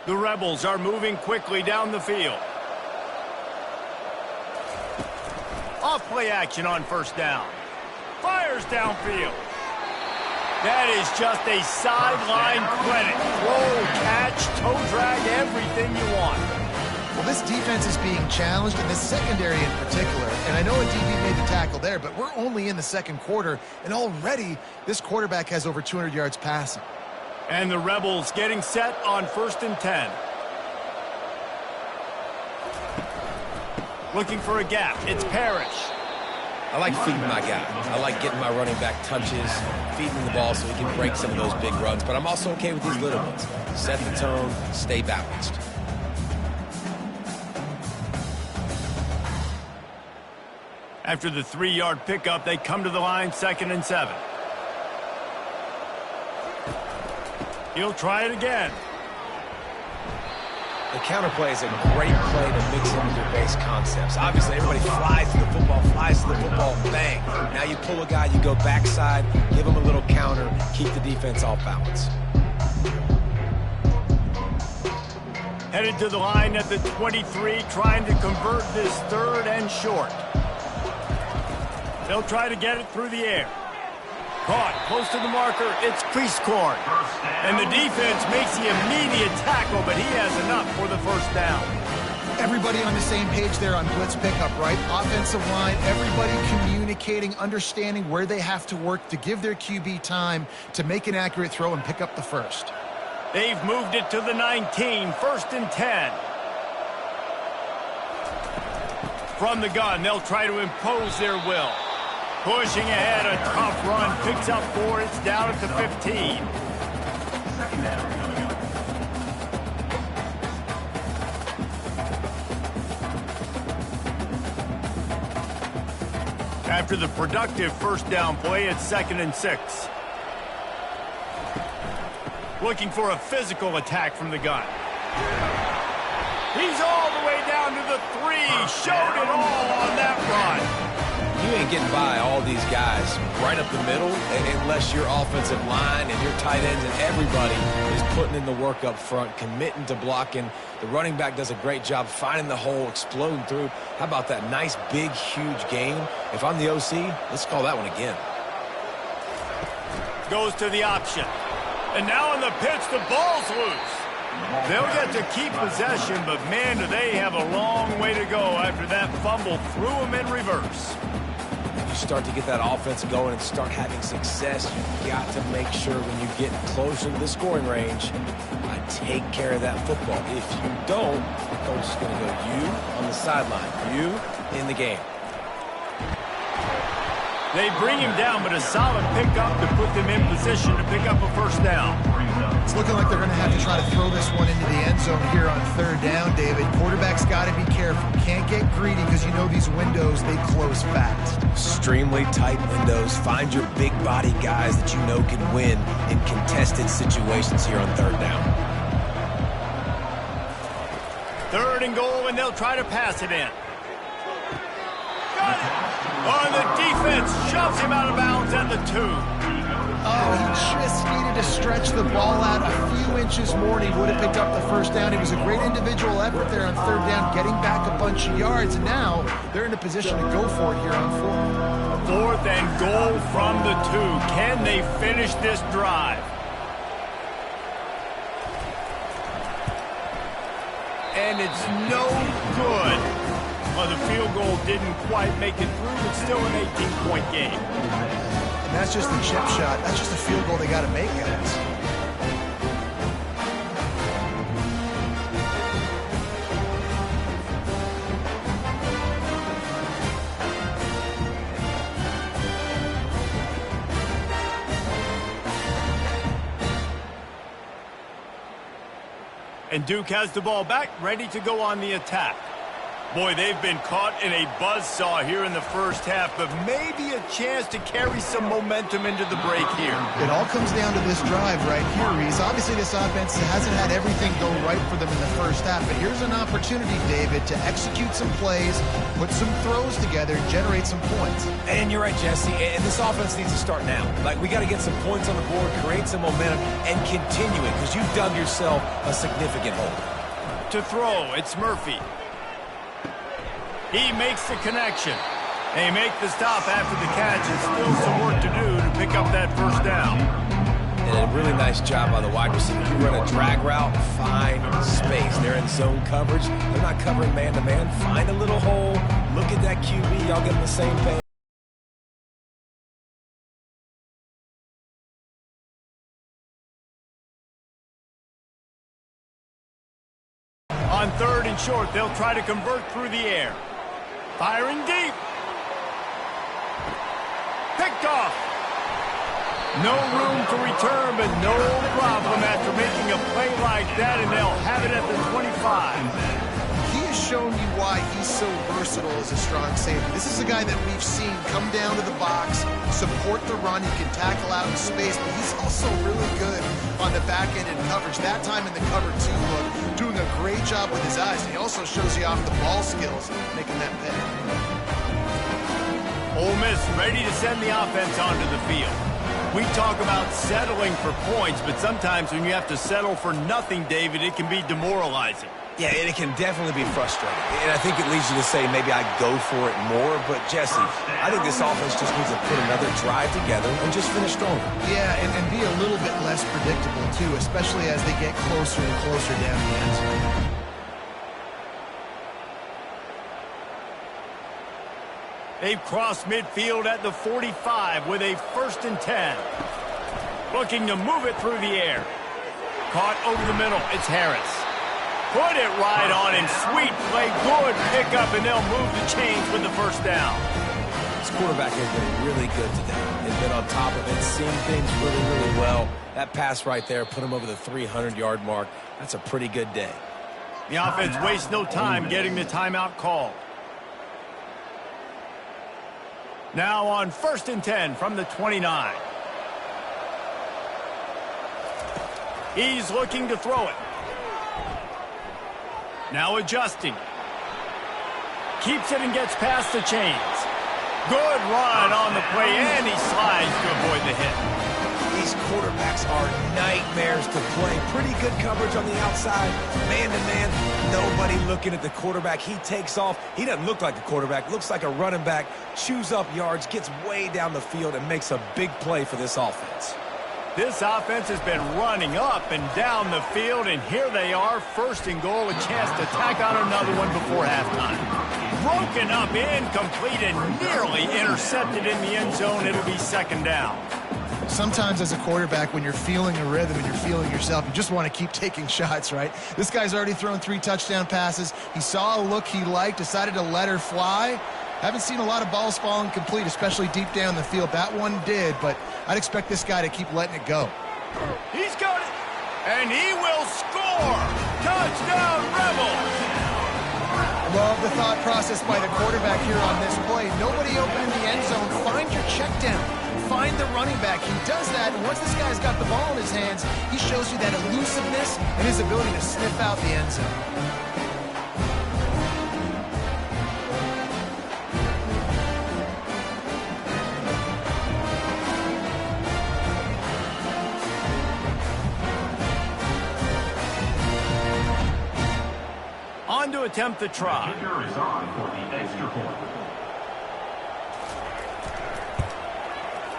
The Rebels are moving quickly down the field. Off play action on first down. Fires downfield. That is just a sideline credit. Throw, catch, toe drag, everything you want. Well, this defense is being challenged, and this secondary in particular. And I know a DB made the tackle there, but we're only in the second quarter, and already this quarterback has over 200 yards passing. And the Rebels getting set on 1st and 10. Looking for a gap. It's Parrish. I like feeding my guy. I like getting my running back touches, feeding the ball so he can break some of those big runs. But I'm also okay with these little ones. Set the tone, stay balanced. After the 3-yard pickup, they come to the line, 2nd and 7. He'll try it again. The counterplay is a great play to mix in with your base concepts. Obviously, everybody flies to the football, bang. Now you pull a guy, you go backside, give him a little counter, keep the defense off balance. Headed to the line at the 23, trying to convert this 3rd and short. They'll try to get it through the air. Caught close to the marker. It's crease corn. And the defense makes the immediate tackle, but he has enough for the first down. Everybody on the same page there on blitz pickup, right? Offensive line, everybody communicating, understanding where they have to work to give their QB time to make an accurate throw and pick up the first. They've moved it to the 19, 1st and 10. From the gun, they'll try to impose their will. Pushing ahead, a tough run, picks up 4, it's down at the 15. After the productive first down play, it's 2nd and 6. Looking for a physical attack from the gun. He's all the way down to the 3, showed it all on that run. You ain't getting by all these guys right up the middle unless your offensive line and your tight ends and everybody is putting in the work up front, committing to blocking. The running back does a great job finding the hole, exploding through. How about that nice, big, huge game? If I'm the OC, let's call that one again. Goes to the option. And now in the pitch, the ball's loose. They'll get to keep possession, but man, do they have a long way to go after that fumble threw them in reverse. If you start to get that offense going and start having success, you've got to make sure when you get closer to the scoring range, take care of that football. If you don't, the coach is going to go, you on the sideline, you in the game. They bring him down, but a solid pickup to put them in position to pick up a first down. It's looking like they're going to have to try to throw this one into the end zone here on third down, David. Quarterback's got to be careful. Can't get greedy because you know these windows, they close fast. Extremely tight windows. Find your big body guys that you know can win in contested situations here on third down. Third and goal, and they'll try to pass it in. Got it! Oh, and the defense shoves him out of bounds at the 2. Oh, he just needed to stretch the ball out a few inches more, and he would have picked up the first down. It was a great individual effort there on third down, getting back a bunch of yards, and now they're in a position to go for it here on fourth. Fourth and goal from the 2. Can they finish this drive? And it's no good. Well, the field goal didn't quite make it through. It's still an 18-point game. And that's just a chip shot. That's just a field goal they got to make, guys. And Duke has the ball back, ready to go on the attack. Boy, they've been caught in a buzzsaw here in the first half, but maybe a chance to carry some momentum into the break here. It all comes down to this drive right here, Reese. Obviously, this offense hasn't had everything go right for them in the first half, but here's an opportunity, David, to execute some plays, put some throws together, and generate some points. And you're right, Jesse, and this offense needs to start now. Like, we got to get some points on the board, create some momentum, and continue it, because you've dug yourself a significant hole. To throw, it's Murphy. He makes the connection. They make the stop after the catch, and still some work to do to pick up that first down. And a really nice job by the wide receiver. You run a drag route, find space. They're in zone coverage. They're not covering man-to-man. Find a little hole. Look at that QB. Y'all get on the same page. On third and short, they'll try to convert through the air. Firing deep. Picked off. No room to return, but no problem after making a play like that, and they'll have it at the 25. He has shown you why he's so versatile as a strong safety. This is a guy that we've seen come down to the box, support the run. He can tackle out in space, but he's also really good on the back end in coverage. That time in the cover 2 look, doing a great job with his eyes. He also shows you off the ball skills, making that pick. Ole Miss ready to send the offense onto the field. We talk about settling for points, but sometimes when you have to settle for nothing, David, it can be demoralizing. Yeah, and it can definitely be frustrating. And I think it leads you to say maybe I go for it more. But, Jesse, I think this offense just needs to put another drive together and just finish stronger. Yeah, and be a little bit less predictable, too, especially as they get closer and closer down the end zone. They've crossed midfield at the 45 with a 1st and 10. Looking to move it through the air. Caught over the middle. It's Harris. Put it right on him. Sweet play. Good pickup, and they'll move the chains with the first down. This quarterback has been really good today. They've been on top of it, seeing things really, really well. That pass right there put him over the 300-yard mark. That's a pretty good day. The offense wastes no time getting the timeout called. Now on 1st and 10 from the 29. He's looking to throw it. Now adjusting. Keeps it and gets past the chains. Good run on the play, and he slides to avoid the hit. These quarterbacks are nightmares to play. Pretty good coverage on the outside. Man-to-man, nobody looking at the quarterback. He takes off. He doesn't look like a quarterback. Looks like a running back. Chews up yards, gets way down the field, and makes a big play for this offense. This offense has been running up and down the field, and here they are, first and goal, a chance to tack on another one before halftime. Broken up, incomplete, and nearly intercepted in the end zone. It'll be second down. Sometimes as a quarterback, when you're feeling a rhythm and you're feeling yourself, you just want to keep taking shots, right? This guy's already thrown 3 touchdown passes. He saw a look he liked, decided to let her fly. Haven't seen a lot of balls falling complete, especially deep down the field. That one did, but I'd expect this guy to keep letting it go. He's got it, and he will score! Touchdown, Rebels! Love the thought process by the quarterback here on this play. Nobody open in the end zone. Find your check down. Find the running back. He does that, and once this guy's got the ball in his hands, he shows you that elusiveness and his ability to sniff out the end zone. On to attempt the try. Gator is on for the extra point.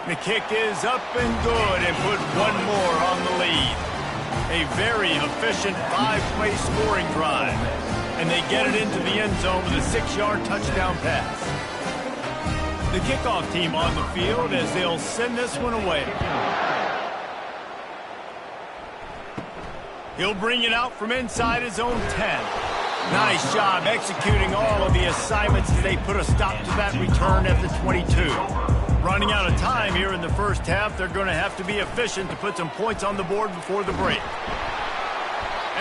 The kick is up and good, and put one more on the lead. A very efficient 5-play scoring drive. And they get it into the end zone with a 6-yard touchdown pass. The kickoff team on the field as they'll send this one away. He'll bring it out from inside his own 10. Nice job executing all of the assignments as they put a stop to that return at the 22. Running out of time here in the first half, they're going to have to be efficient to put some points on the board before the break.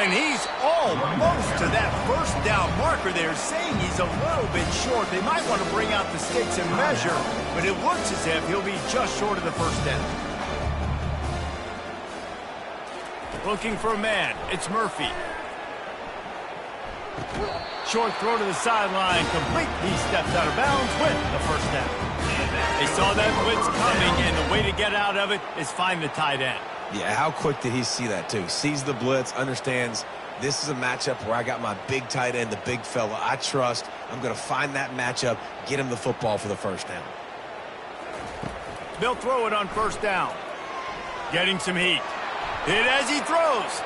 And he's almost to that first down marker there, saying he's a little bit short. They might want to bring out the sticks and measure, but it looks as if he'll be just short of the first down. Looking for a man, it's Murphy. Short throw to the sideline, complete. He steps out of bounds with the first down. They saw that blitz coming, and the way to get out of it is find the tight end. Yeah, how quick did he see that, too? Sees the blitz, understands this is a matchup where I got my big tight end, the big fella I trust. I'm going to find that matchup, get him the football for the first down. They'll throw it on first down. Getting some heat. Hit as he throws.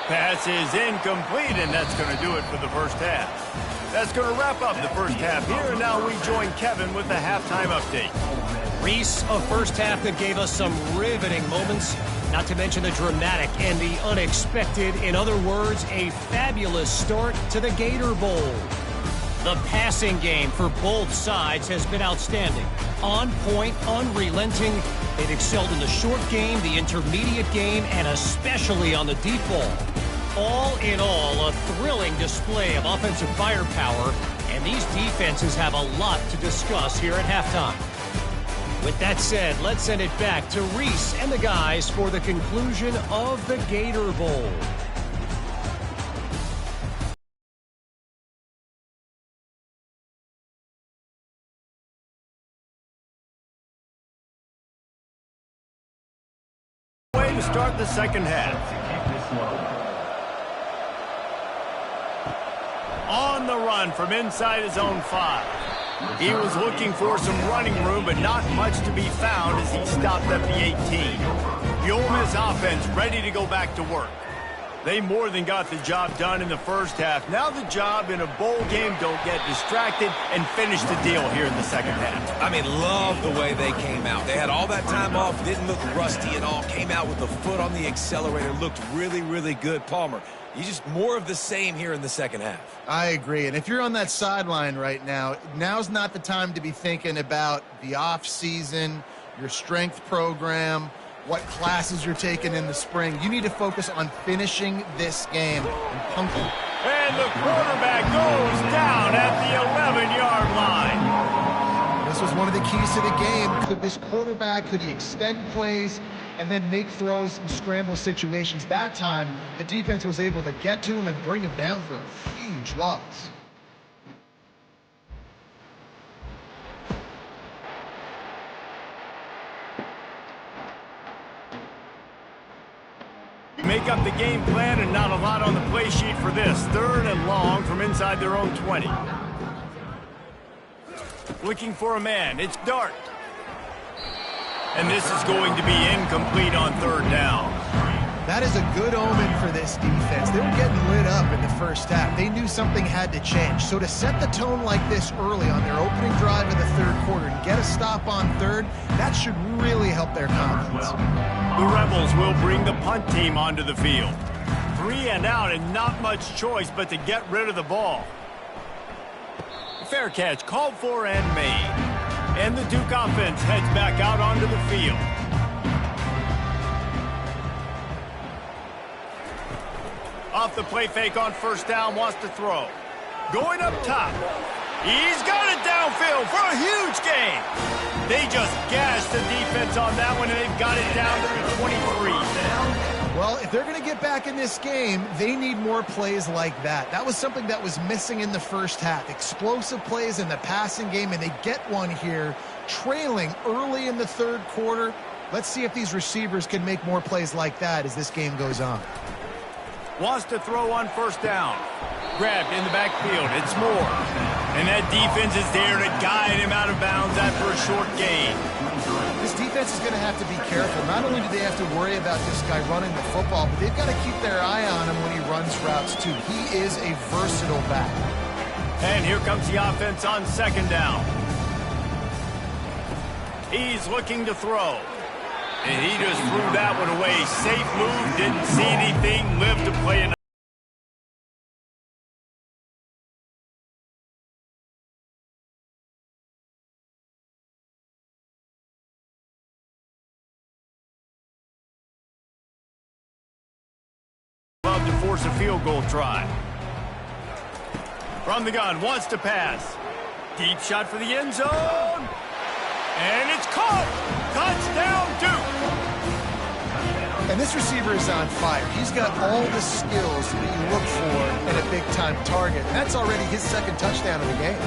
Pass is incomplete, and that's going to do it for the first half. That's going to wrap up the first half here, and now we join Kevin with the halftime update. Reese, a first half that gave us some riveting moments, not to mention the dramatic and the unexpected. In other words, a fabulous start to the Gator Bowl. The passing game for both sides has been outstanding. On point, unrelenting. They've excelled in the short game, the intermediate game, and especially on the deep ball. All in all, a thrilling display of offensive firepower, and these defenses have a lot to discuss here at halftime. With that said, let's send it back to Reese and the guys for the conclusion of the Gator Bowl. Way to start the second half. On the run from inside his own 5. He was looking for some running room, but not much to be found as he stopped at the 18. The Ole Miss offense ready to go back to work. They more than got the job done in the first half. Now the job in a bowl game, don't get distracted and finish the deal here in the second half. I mean, love the way they came out. They had all that time off, didn't look rusty at all, came out with the foot on the accelerator, looked really, really good. Palmer, you just more of the same here in the second half. I agree. And if you're on that sideline right now, now's not the time to be thinking about the off season, your strength program, what classes you're taking in the spring. You need to focus on finishing this game and punking. And the quarterback goes down at the 11-yard line. This was one of the keys to the game. Could this quarterback, could he extend plays and then make throws in scramble situations? That time, the defense was able to get to him and bring him down for a huge loss. Make up the game plan and not a lot on the play sheet for this. 3rd and long from inside their own 20. Looking for a man. It's Dart. And this is going to be incomplete on 3rd down. That is a good omen for this defense. They were getting lit up in the first half. They knew something had to change. So to set the tone like this early on their opening drive of the 3rd quarter and get a stop on 3rd, that should really help their confidence. The Rebels will bring the punt team onto the field. 3 and out and not much choice but to get rid of the ball. Fair catch called for and made. And the Duke offense heads back out onto the field. Off the play fake on 1st down, wants to throw. Going up top. He's got it downfield for a huge gain. They just gashed the defense on that one, and they've got it down to the 23. Well, if they're going to get back in this game, they need more plays like that. That was something that was missing in the first half. Explosive plays in the passing game, and they get one here, trailing early in the 3rd quarter. Let's see if these receivers can make more plays like that as this game goes on. Wants to throw on 1st down. Grabbed in the backfield. It's Moore. And that defense is there to guide him out of bounds after a short gain. This defense is going to have to be careful. Not only do they have to worry about this guy running the football, but they've got to keep their eye on him when he runs routes too. He is a versatile back. And here comes the offense on 2nd down. He's looking to throw. And he just threw that one away. Safe move, didn't see anything, lived to play another. Love to force a field goal try. From the gun, wants to pass. Deep shot for the end zone. And it's caught. Touchdown, Duke. And this receiver is on fire. He's got all the skills that you look for in a big-time target. And that's already his 2nd touchdown of the game.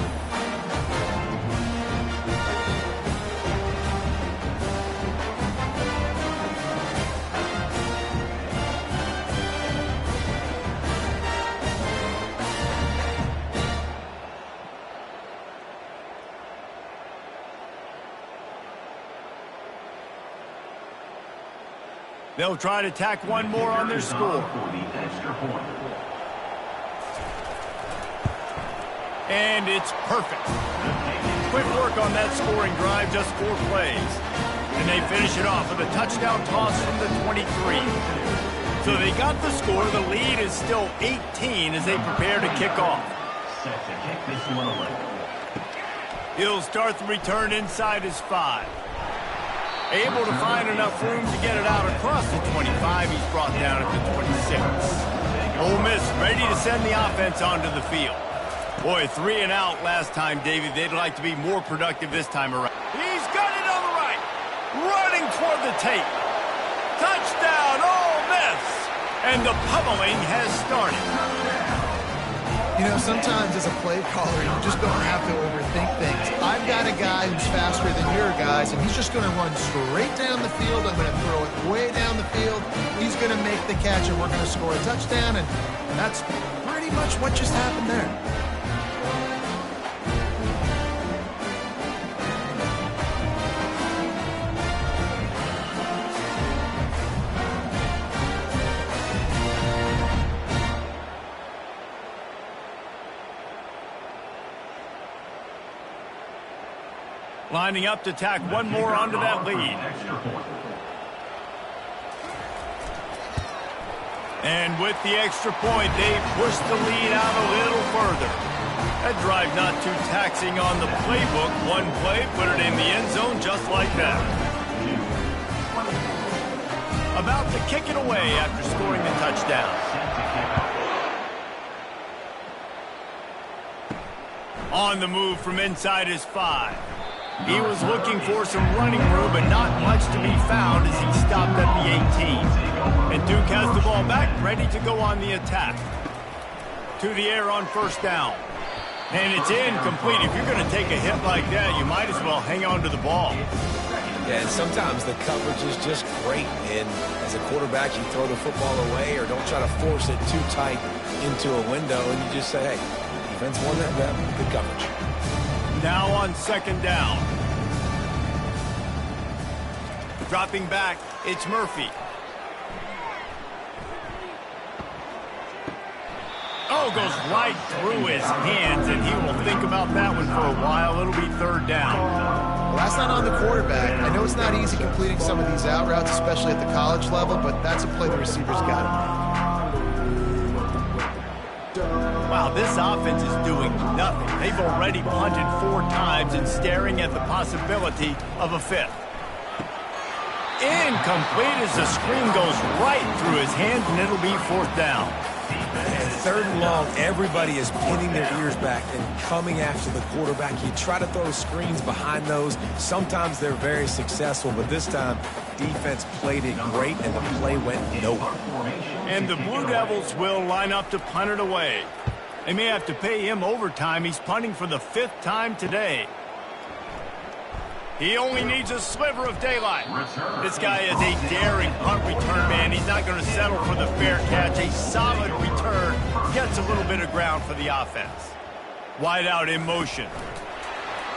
They'll try to tack one more on their score. And it's perfect. Quick work on that scoring drive, just 4 plays. And they finish it off with a touchdown toss from the 23. So they got the score. The lead is still 18 as they prepare to kick off. He'll start the return inside his 5. Able to find enough room to get it out across the 25. He's brought down at the 26. Ole Miss ready to send the offense onto the field. Boy, 3 and out last time, David. They'd like to be more productive this time around. He's got it on the right. Running toward the tape. Touchdown, Ole Miss. And the pummeling has started. You know, sometimes as a play caller, you just don't have to overthink things. I've got a guy who's faster than your guys, and he's just going to run straight down the field. I'm going to throw it way down the field. He's going to make the catch, and we're going to score a touchdown, and that's pretty much what just happened there. Lining up to tack one more onto that lead. And with the extra point, they push the lead out a little further. That drive not too taxing on the playbook. One play, put it in the end zone just like that. About to kick it away after scoring the touchdown. On the move from inside his 5. He was looking for some running room, but not much to be found as he stopped at the 18. And Duke has the ball back, ready to go on the attack. To the air on 1st down. And it's incomplete. If you're going to take a hit like that, you might as well hang on to the ball. Yeah, and sometimes the coverage is just great. And as a quarterback, you throw the football away or don't try to force it too tight into a window, and you just say, hey, defense won that grab. Good coverage. Now on second down. Dropping back, it's Murphy. Oh, goes right through his hands, and he will think about that one for a while. It'll be third down. Well, that's not on the quarterback. I know it's not easy completing some of these out routes, especially at the college level, but that's a play the receiver's got to make. Wow, this offense is doing nothing. They've already punted 4 times and staring at the possibility of a 5th. Incomplete as the screen goes right through his hands, and it'll be 4th down. And third and long, everybody is pinning their ears back and coming after the quarterback. You try to throw screens behind those. Sometimes they're very successful, but this time, defense played it great, and the play went nowhere. And the Blue Devils will line up to punt it away. They may have to pay him overtime. He's punting for the 5th time today. He only needs a sliver of daylight. This guy is a daring punt return man. He's not going to settle for the fair catch. A solid return gets a little bit of ground for the offense. Wide out in motion.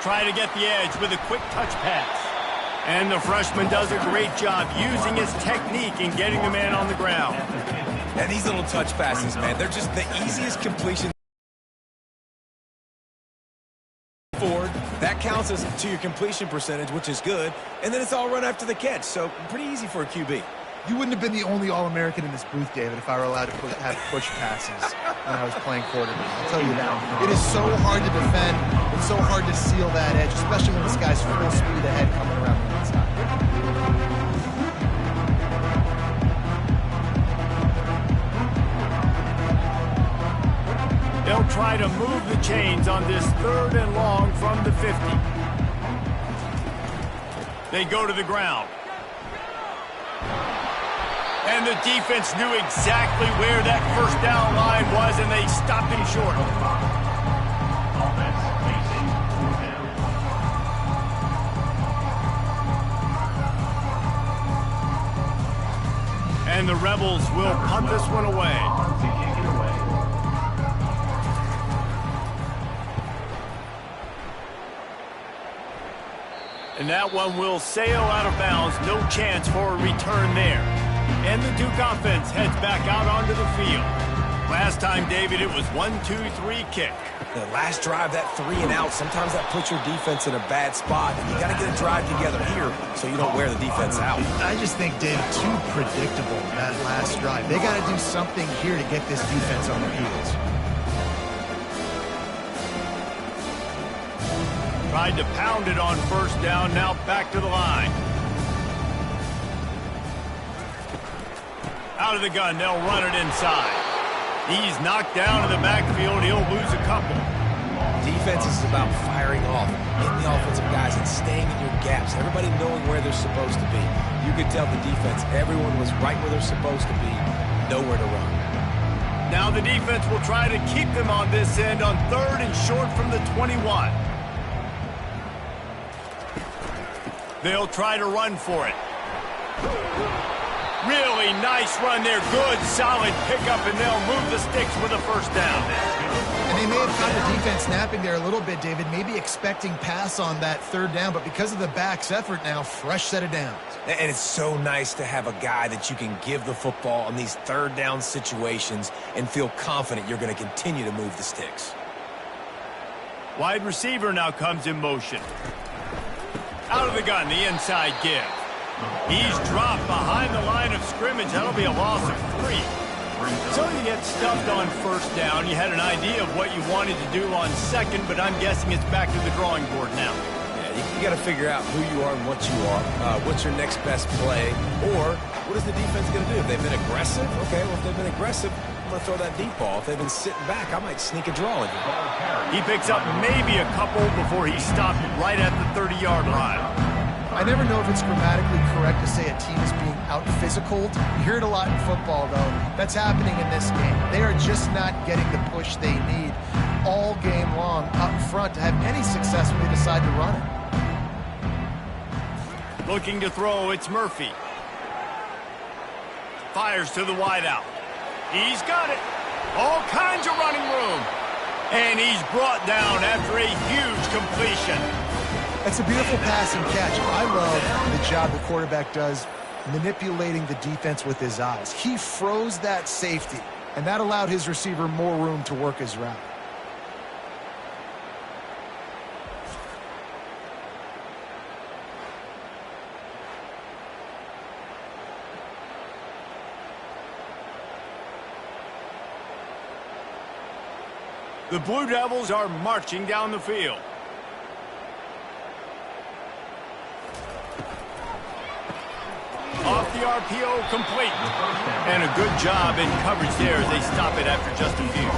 Try to get the edge with a quick touch pass. And the freshman does a great job using his technique and getting the man on the ground. And these little touch passes, man, they're just the easiest completion. Forward. That counts as to your completion percentage, which is good, and then it's all run after the catch, so pretty easy for a QB. You wouldn't have been the only All-American in this booth, David, if I were allowed to have push passes when I was playing quarterback. I'll tell you that. It is so hard to defend. It's so hard to seal that edge, especially when this guy's full speed ahead coming around the inside. They'll try to move the chains on this 3rd and long from the 50. They go to the ground. And the defense knew exactly where that first down line was, and they stopped him short. And the Rebels will punt this one away. And that one will sail out of bounds. No chance for a return there. And the Duke offense heads back out onto the field. Last time, David, it was 1-2-3 kick. The last drive, that 3 and out, sometimes that puts your defense in a bad spot. And you got to get a drive together here so you don't wear the defense out. I just think, David, too predictable, that last drive. They got to do something here to get this defense on their heels. Tried to pound it on first down, now back to the line. Out of the gun, they'll run it inside. He's knocked down in the backfield, he'll lose a couple. Defense is about firing off, getting the offensive guys and staying in your gaps, everybody knowing where they're supposed to be. You could tell the defense, everyone was right where they're supposed to be, nowhere to run. Now the defense will try to keep them on this end on 3rd and short from the 21. They'll try to run for it. Really nice run there. Good, solid pickup, and they'll move the sticks with a first down. And they may have caught the defense napping there a little bit, David, maybe expecting pass on that 3rd down, but because of the back's effort now, fresh set of downs. And it's so nice to have a guy that you can give the football on these 3rd down situations and feel confident you're going to continue to move the sticks. Wide receiver now comes in motion. Out of the gun, the inside give. He's dropped behind the line of scrimmage. That'll be a loss of 3. So you get stuffed on first down. You had an idea of what you wanted to do on second, but I'm guessing it's back to the drawing board now. Yeah, you got to figure out who you are and what you are. What's your next best play? Or what is the defense going to do? If they've been aggressive, okay, well, if they've been aggressive, I'm going to throw that deep ball. If they've been sitting back, I might sneak a draw in here. He picks up maybe a couple before he stopped right at the 30-yard line. I never know if it's grammatically correct to say a team is being out-physicaled. You hear it a lot in football, though. That's happening in this game. They are just not getting the push they need all game long up front to have any success when they decide to run it. Looking to throw, it's Murphy. Fires to the wideout. He's got it. All kinds of running room. And he's brought down after a huge completion. That's a beautiful pass and catch. I love the job the quarterback does manipulating the defense with his eyes. He froze that safety, and that allowed his receiver more room to work his route. The Blue Devils are marching down the field. Off the RPO, complete. And a good job in coverage there as they stop it after just a few.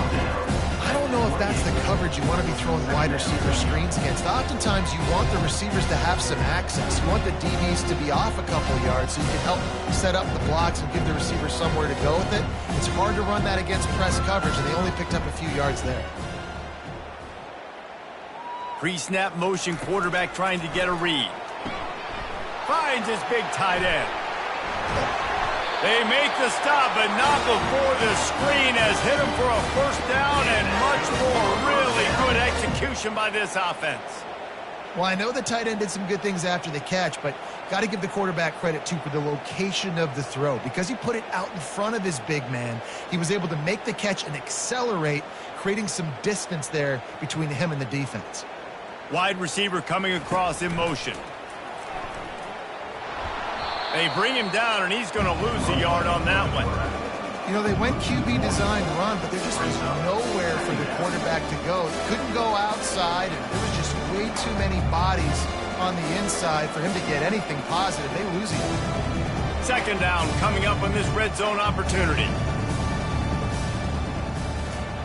I don't know if that's the coverage you want to be throwing wide receiver screens against. Oftentimes you want the receivers to have some access. You want the DBs to be off a couple yards so you can help set up the blocks and give the receiver somewhere to go with it. It's hard to run that against press coverage, and they only picked up a few yards there. Pre-snap motion quarterback trying to get a read. Finds his big tight end. They make the stop, but not before the screen has hit him for a first down and much more. Really good execution by this offense. Well, I know the tight end did some good things after the catch, but got to give the quarterback credit, too, for the location of the throw. Because he put it out in front of his big man, he was able to make the catch and accelerate, creating some distance there between him and the defense. Wide receiver coming across in motion. They bring him down, and he's going to lose a yard on that one. You know, they went QB design run, but there just was nowhere for the quarterback to go. He couldn't go outside, and there was just way too many bodies on the inside for him to get anything positive. They lose a yard. Second down coming up on this red zone opportunity.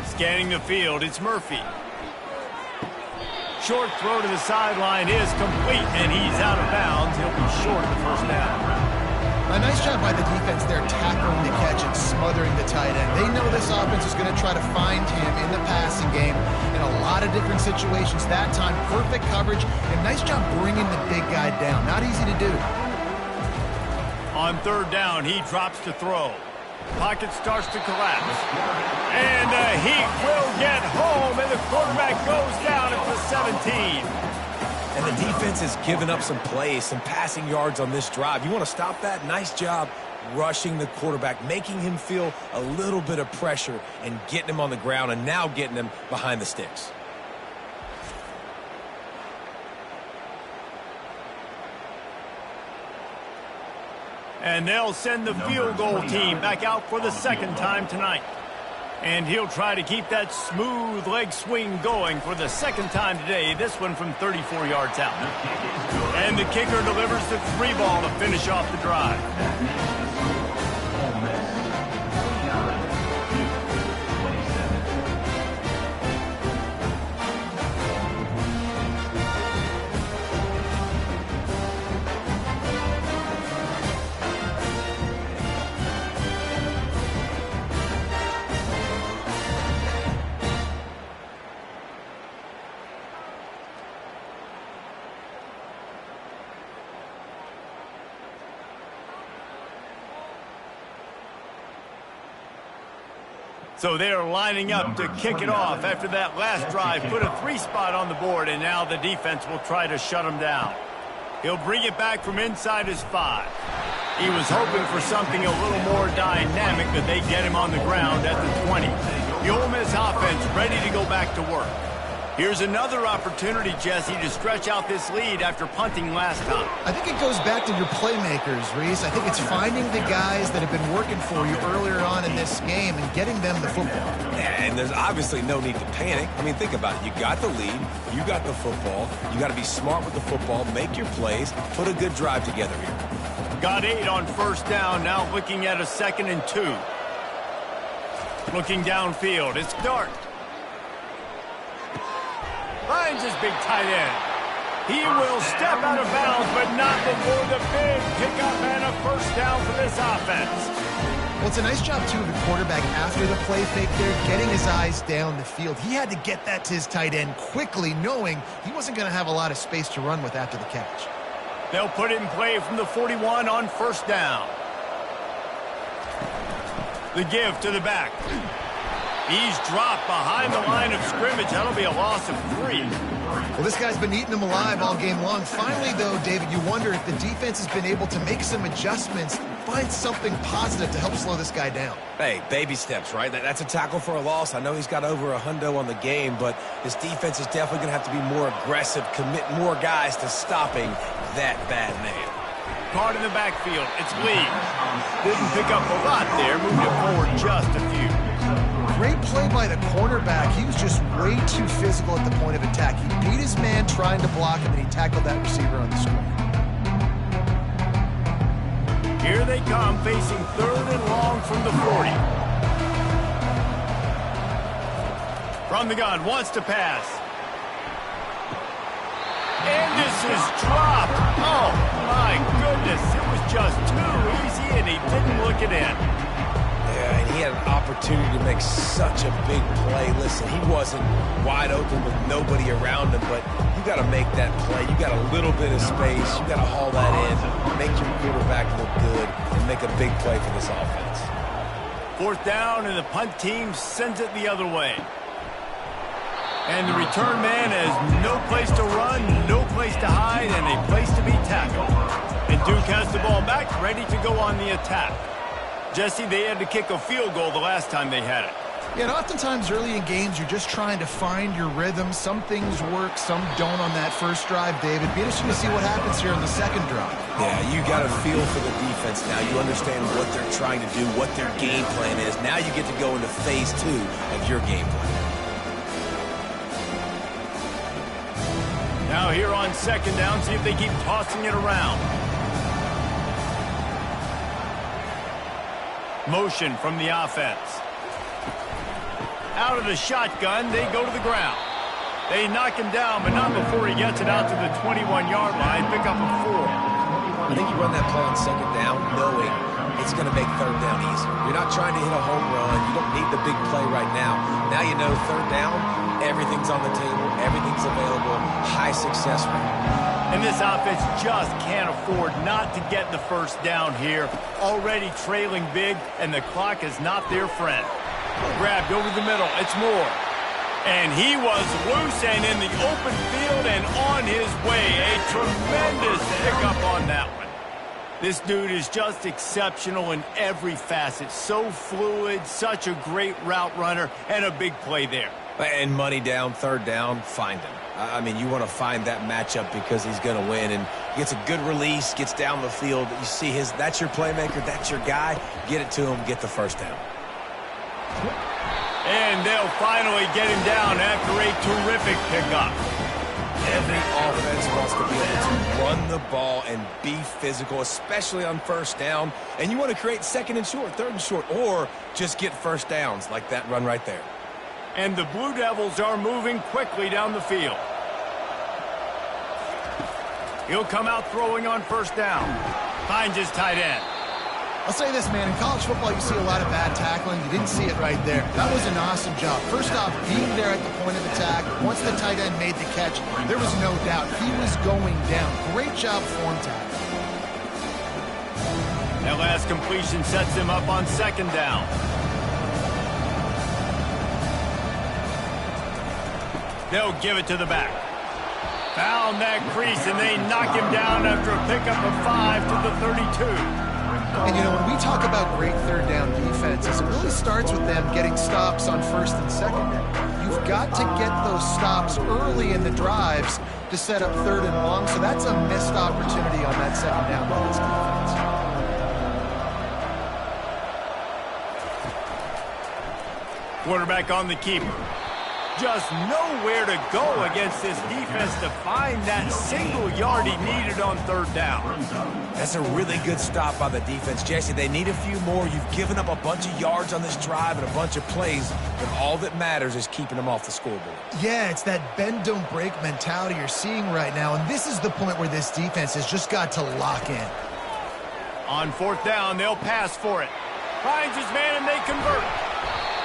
Scanning the field, it's Murphy. Short throw to the sideline is complete, and he's out of bounds. He'll be short of the first down. A nice job by the defense there, tackling the catch and smothering the tight end. They know this offense is going to try to find him in the passing game in a lot of different situations. That time, perfect coverage, and nice job bringing the big guy down. Not easy to do. On third down, he drops to throw. Pocket starts to collapse. And he will get home, and the quarterback goes down at the 17. And the defense has given up some plays, some passing yards on this drive. You want to stop that? Nice job rushing the quarterback, making him feel a little bit of pressure and getting him on the ground and now getting him behind the sticks. And they'll send the field goal team back out for the second time tonight. And he'll try to keep that smooth leg swing going for the second time today, this one from 34 yards out. And the kicker delivers the free ball to finish off the drive. So they are lining up to kick it off after that last drive. Put a 3-spot on the board, and now the defense will try to shut him down. He'll bring it back from inside his 5. He was hoping for something a little more dynamic, but they get him on the ground at the 20. The Ole Miss offense ready to go back to work. Here's another opportunity, Jesse, to stretch out this lead after punting last time. I think it goes back to your playmakers, Reese. I think it's finding the guys that have been working for you earlier on in this game and getting them the football. Yeah, and there's obviously no need to panic. I mean, think about it. You got the lead. You got the football. You got to be smart with the football, make your plays, put a good drive together here. Got 8 on first down, now looking at a 2nd and 2. Looking downfield, it's Dart. Finds his big tight end. He will step out of bounds, but not before the big pickup and a first down for this offense. Well, it's a nice job, too, of the quarterback after the play fake there, getting his eyes down the field. He had to get that to his tight end quickly, knowing he wasn't going to have a lot of space to run with after the catch. They'll put it in play from the 41 on first down. The give to the back. He's dropped behind the line of scrimmage. That'll be a loss of 3. Well, this guy's been eating them alive all game long. Finally, though, David, you wonder if the defense has been able to make some adjustments, find something positive to help slow this guy down. Hey, baby steps, right? That's a tackle for a loss. I know he's got over a hundo on the game, but this defense is definitely going to have to be more aggressive, commit more guys to stopping that bad man. Caught in the backfield. It's Lee. Didn't pick up a lot there. Moved it forward just a few. Great play by the cornerback. He was just way too physical at the point of attack. He beat his man trying to block him, and he tackled that receiver on the screen. Here they come, facing 3rd and long from the 40. From the gun, wants to pass. And this is dropped. Oh, my goodness. It was just too easy, and he didn't look it in. Yeah, and he had an opportunity to make such a big play. Listen, he wasn't wide open with nobody around him, but you got to make that play. You got a little bit of space. You got to haul that in, make your quarterback look good, and make a big play for this offense. 4th down, and the punt team sends it the other way. And the return man has no place to run, no place to hide, and a place to be tackled. And Duke has the ball back, ready to go on the attack. Jesse, they had to kick a field goal the last time they had it. Yeah, and oftentimes early in games, you're just trying to find your rhythm. Some things work, some don't on that first drive, David. Be interesting to see what happens here on the second drive. Yeah, you got a feel for the defense now. You understand what they're trying to do, what their game plan is. Now you get to go into phase 2 of your game plan. Now here on second down, see if they keep tossing it around. Motion from the offense. Out of the shotgun, they go to the ground. They knock him down, but not before he gets it out to the 21-yard line. Pick up a 4. I think you run that play on second down knowing it's going to make third down easier. You're not trying to hit a home run. You don't need the big play right now. Now you know third down, everything's on the table, everything's available, high success rate. And this offense just can't afford not to get the first down here. Already trailing big, and the clock is not their friend. Grabbed over the middle. It's Moore. And he was loose and in the open field and on his way. A tremendous pickup on that one. This dude is just exceptional in every facet. So fluid, such a great route runner, and a big play there. And money down, third down, find him. I mean, you want to find that matchup because he's going to win. And gets a good release, gets down the field. You see that's your playmaker, that's your guy. Get it to him, get the first down. And they'll finally get him down after a terrific pickup. Every offense wants to be able to run the ball and be physical, especially on first down. And you want to create second and short, third and short, or just get first downs like that run right there. And the Blue Devils are moving quickly down the field. He'll come out throwing on first down. Finds his tight end. I'll say this, man. In college football, you see a lot of bad tackling. You didn't see it right there. That was an awesome job. First off, being there at the point of attack. Once the tight end made the catch, there was no doubt he was going down. Great job form tackle. That last completion sets him up on second down. They'll give it to the back. Found that crease, and they knock him down after a pickup of 5 to the 32. And, you know, when we talk about great third down defenses, it really starts with them getting stops on first and second down. You've got to get those stops early in the drives to set up third and long, so that's a missed opportunity on that second down by this defense. Quarterback on the keeper. Just nowhere to go against this defense to find that single yard he needed on third down. That's a really good stop by the defense, Jesse. They need a few more. You've given up a bunch of yards on this drive and a bunch of plays, but all that matters is keeping them off the scoreboard. Yeah, it's that bend, don't break mentality you're seeing right now, and this is the point where this defense has just got to lock in. On fourth down, they'll pass for it. Finds his man, and they convert.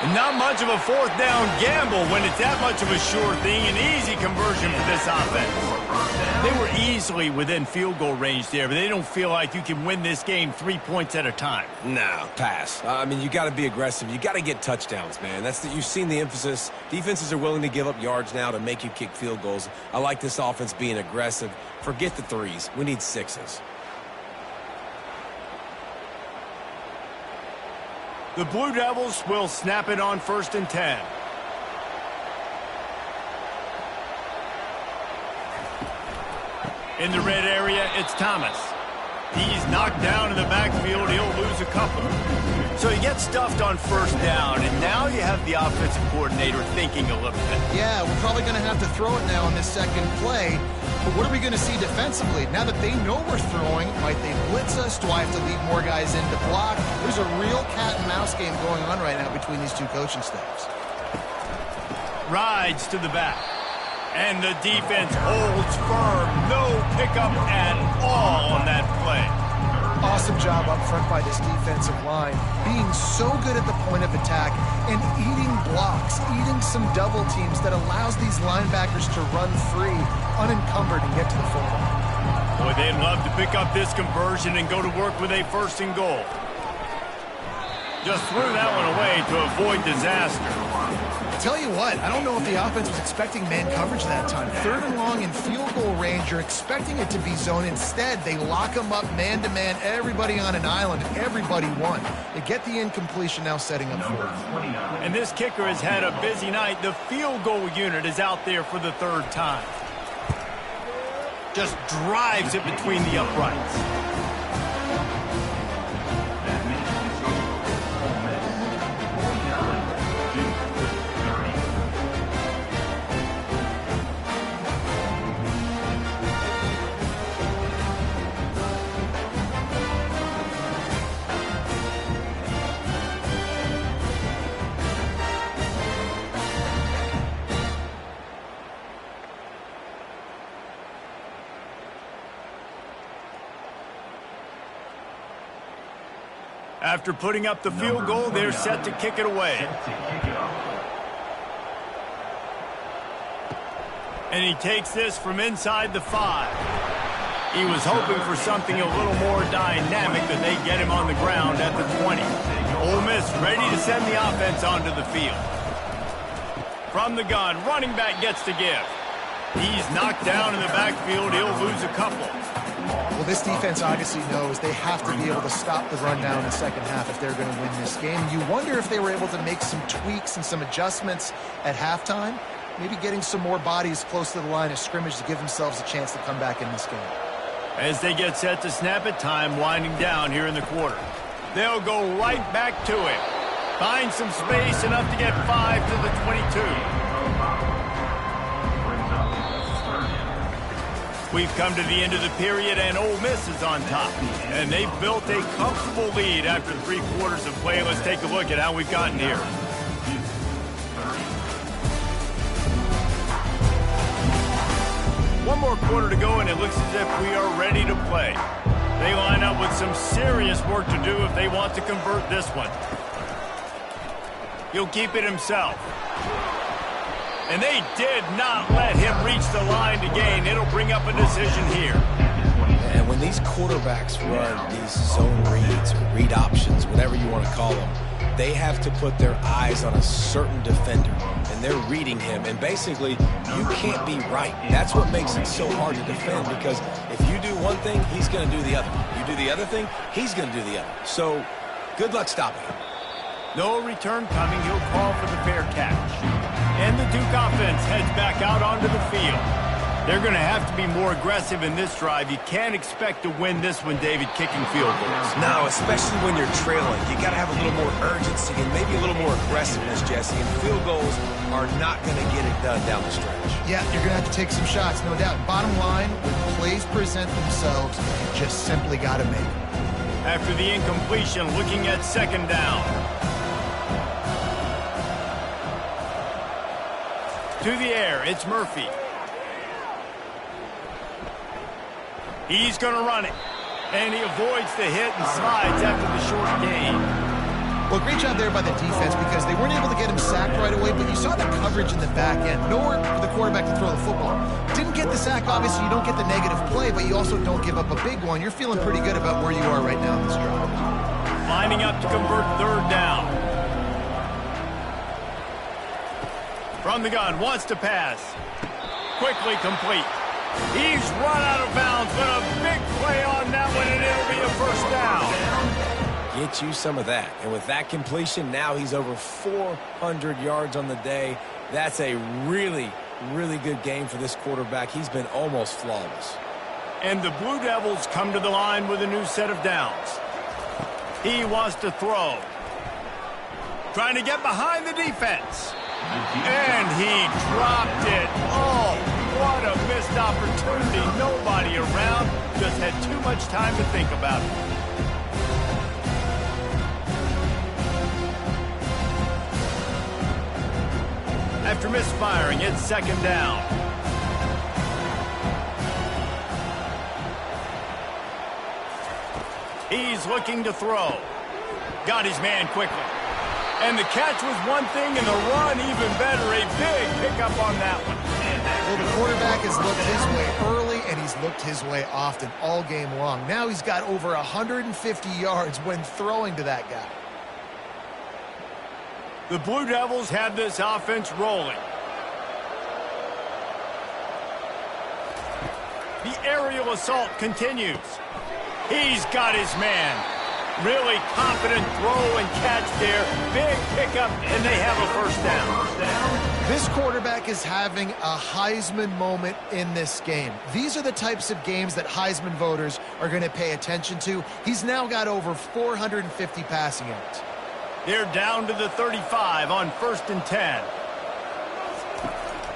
And not much of a fourth down gamble when it's that much of a sure thing, an easy conversion for this offense. They were easily within field goal range there, but they don't feel like you can win this game 3 points at a time. No, pass. I mean, you got to be aggressive. You got to get touchdowns, man. You've seen the emphasis. Defenses are willing to give up yards now to make you kick field goals. I like this offense being aggressive. Forget the threes. We need sixes. The Blue Devils will snap it on 1st and 10. In the red area, it's Thomas. He's knocked down in the backfield. He'll lose a couple. So he gets stuffed on 1st down, and now you have the offensive coordinator thinking a little bit. Yeah, we're probably going to have to throw it now on this second play. But what are we going to see defensively? Now that they know we're throwing, might they blitz us? Do I have to lead more guys in to block? There's a real cat and mouse game going on right now between these two coaching staffs. Rides to the back. And the defense holds firm. No pickup at all on that play. Awesome job up front by this defensive line. Being so good at the point of attack and eating blocks, eating some double teams that allows these linebackers to run free, unencumbered, and get to the football. Boy, they'd love to pick up this conversion and go to work with a 1st and goal. Just threw that one away to avoid disaster. Tell you what, I don't know if the offense was expecting man coverage that time. 3rd and long in field goal range, you're expecting it to be zone. Instead, they lock them up man-to-man, everybody on an island, and everybody won. They get the incompletion now setting up for it. And this kicker has had a busy night. The field goal unit is out there for the 3rd time. Just drives it between the uprights. After putting up the field goal, they're set to kick it away. And he takes this from inside the 5. He was hoping for something a little more dynamic, but they get him on the ground at the 20. Ole Miss ready to send the offense onto the field. From the gun, running back gets to give. He's knocked down in the backfield. He'll lose a couple. Well, this defense obviously knows they have to be able to stop the run down in the second half if they're going to win this game. You wonder if they were able to make some tweaks and some adjustments at halftime, maybe getting some more bodies close to the line of scrimmage to give themselves a chance to come back in this game. As they get set to snap it, time winding down here in the quarter. They'll go right back to it. Find some space, enough to get 5 to the 22. We've come to the end of the period, and Ole Miss is on top. And they've built a comfortable lead after 3 quarters of play. Let's take a look at how we've gotten here. One more quarter to go, and it looks as if we are ready to play. They line up with some serious work to do if they want to convert this one. He'll keep it himself. And they did not let him reach the line to gain. It'll bring up a decision here. And when these quarterbacks run these zone reads or read options, whatever you want to call them, they have to put their eyes on a certain defender. And they're reading him. And basically, you can't be right. That's what makes it so hard to defend, because if you do one thing, he's going to do the other. You do the other thing, he's going to do the other. So, good luck stopping him. No return coming. He'll call for the fair catch. And the Duke offense heads back out onto the field. They're going to have to be more aggressive in this drive. You can't expect to win this one, David, kicking field goals. No, especially when you're trailing. You got to have a little more urgency and maybe a little more aggressiveness, Jesse. And field goals are not going to get it done down the stretch. Yeah, you're going to have to take some shots, no doubt. Bottom line, when plays present themselves, you just simply got to make them. After the incompletion, looking at 2nd down. To the air, it's Murphy. He's going to run it. And he avoids the hit and slides after the short gain. Well, great job there by the defense because they weren't able to get him sacked right away, but you saw the coverage in the back end. Nowhere for the quarterback to throw the football. Didn't get the sack, obviously. You don't get the negative play, but you also don't give up a big one. You're feeling pretty good about where you are right now in this drive. Lining up to convert third down. From the gun, wants to pass. Quickly complete. He's run out of bounds, but a big play on that one, and it'll be a first down. Get you some of that. And with that completion, now he's over 400 yards on the day. That's a really, really good game for this quarterback. He's been almost flawless. And the Blue Devils come to the line with a new set of downs. He wants to throw. Trying to get behind the defense. And he dropped it. Oh, what a missed opportunity. Nobody around. Just had too much time to think about it. After misfiring, it's second down. He's looking to throw. Got his man quickly. And the catch was one thing, and the run even better. A big pickup on that one. Well, the quarterback has looked his way early, and he's looked his way often all game long. Now he's got over 150 yards when throwing to that guy. The Blue Devils have this offense rolling. The aerial assault continues. He's got his man. Really confident throw and catch there. Big pickup, and they have a first down. This quarterback is having a Heisman moment in this game. These are the types of games that Heisman voters are going to pay attention to. He's now got over 450 passing yards. They're down to the 35 on 1st and 10.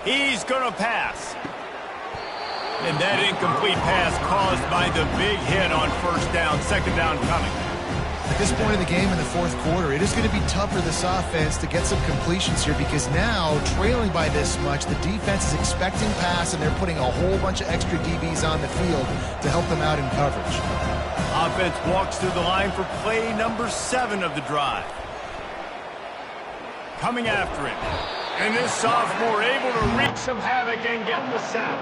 He's going to pass. And that incomplete pass caused by the big hit on first down. Second down coming. At this point in the game in the fourth quarter, it is going to be tough for this offense to get some completions here because now, trailing by this much, the defense is expecting pass, and they're putting a whole bunch of extra DBs on the field to help them out in coverage. Offense walks through the line for play number 7 of the drive. Coming after him. And this sophomore able to wreak some havoc and get the sack.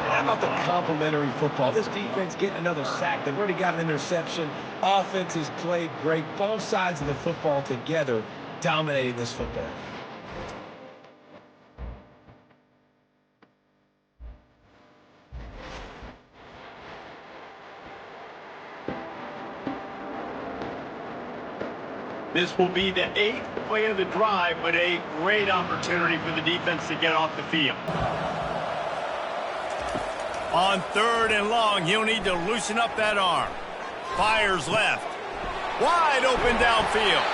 How about the complimentary football? This defense getting another sack. They've already got an interception. Offense has played great. Both sides of the football together dominating this football. This will be the 8th play of the drive, but a great opportunity for the defense to get off the field. On 3rd and long, he'll need to loosen up that arm. Fires left. Wide open downfield.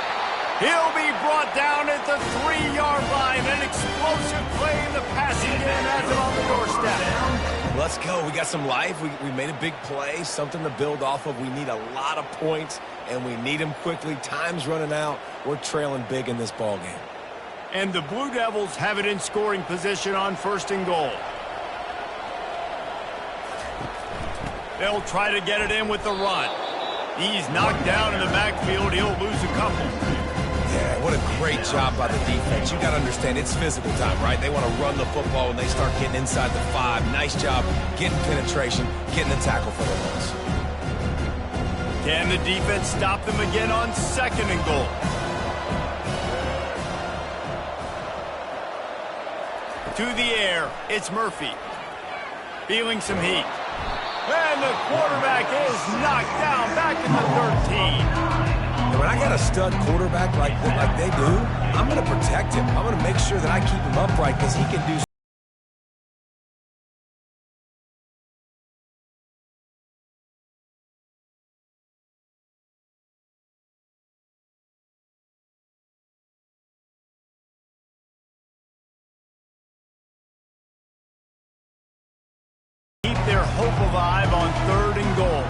He'll be brought down at the 3-yard line. An explosive play in the passing game has him on the doorstep. Let's go. We got some life. We made a big play, something to build off of. We need a lot of points, and we need them quickly. Time's running out. We're trailing big in this ball game. And the Blue Devils have it in scoring position on 1st and goal. They'll try to get it in with the run. He's knocked down in the backfield. He'll lose a couple. Yeah, what a great job by the defense. You got to understand, it's physical time, right? They want to run the football when they start getting inside the 5. Nice job getting penetration, getting the tackle for the loss. Can the defense stop them again on 2nd and goal? To the air, it's Murphy. Feeling some heat. And the quarterback is knocked down back in the 13. And when I got a stud quarterback like they do, I'm going to protect him. I'm going to make sure that I keep him upright because he can do their hope alive on 3rd and goal.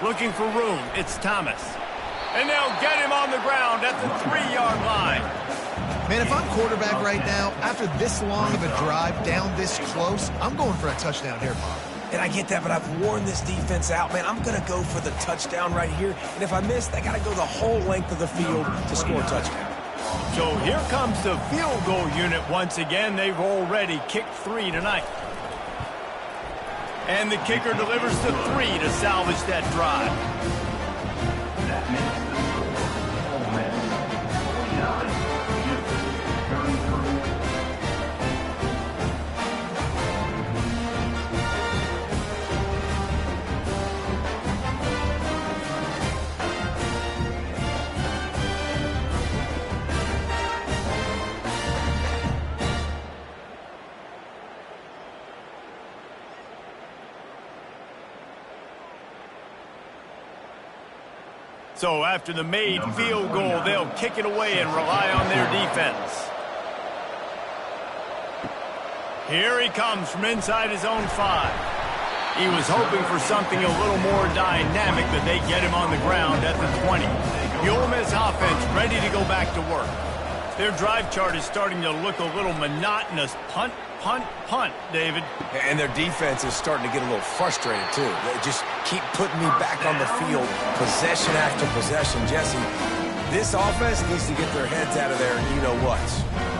Looking for room, it's Thomas. And they'll get him on the ground at the 3-yard line. Man, if I'm quarterback right now, after this long of a drive down this close, I'm going for a touchdown here, Bob. And I get that, but I've worn this defense out, man. I'm going to go for the touchdown right here. And if I miss, I got to go the whole length of the field to score a touchdown. So here comes the field goal unit once again. They've already kicked 3 tonight. And the kicker delivers the 3 to salvage that drive. That makes the score Ole Miss 49, Houston 33. So after the made field goal, they'll kick it away and rely on their defense. Here he comes from inside his own 5. He was hoping for something a little more dynamic, but they get him on the ground at the 20. The Ole Miss offense ready to go back to work. Their drive chart is starting to look a little monotonous. Punt, punt, punt, David. And their defense is starting to get a little frustrated, too. They just keep putting me back on the field, possession after possession. Jesse, this offense needs to get their heads out of there, and you know what.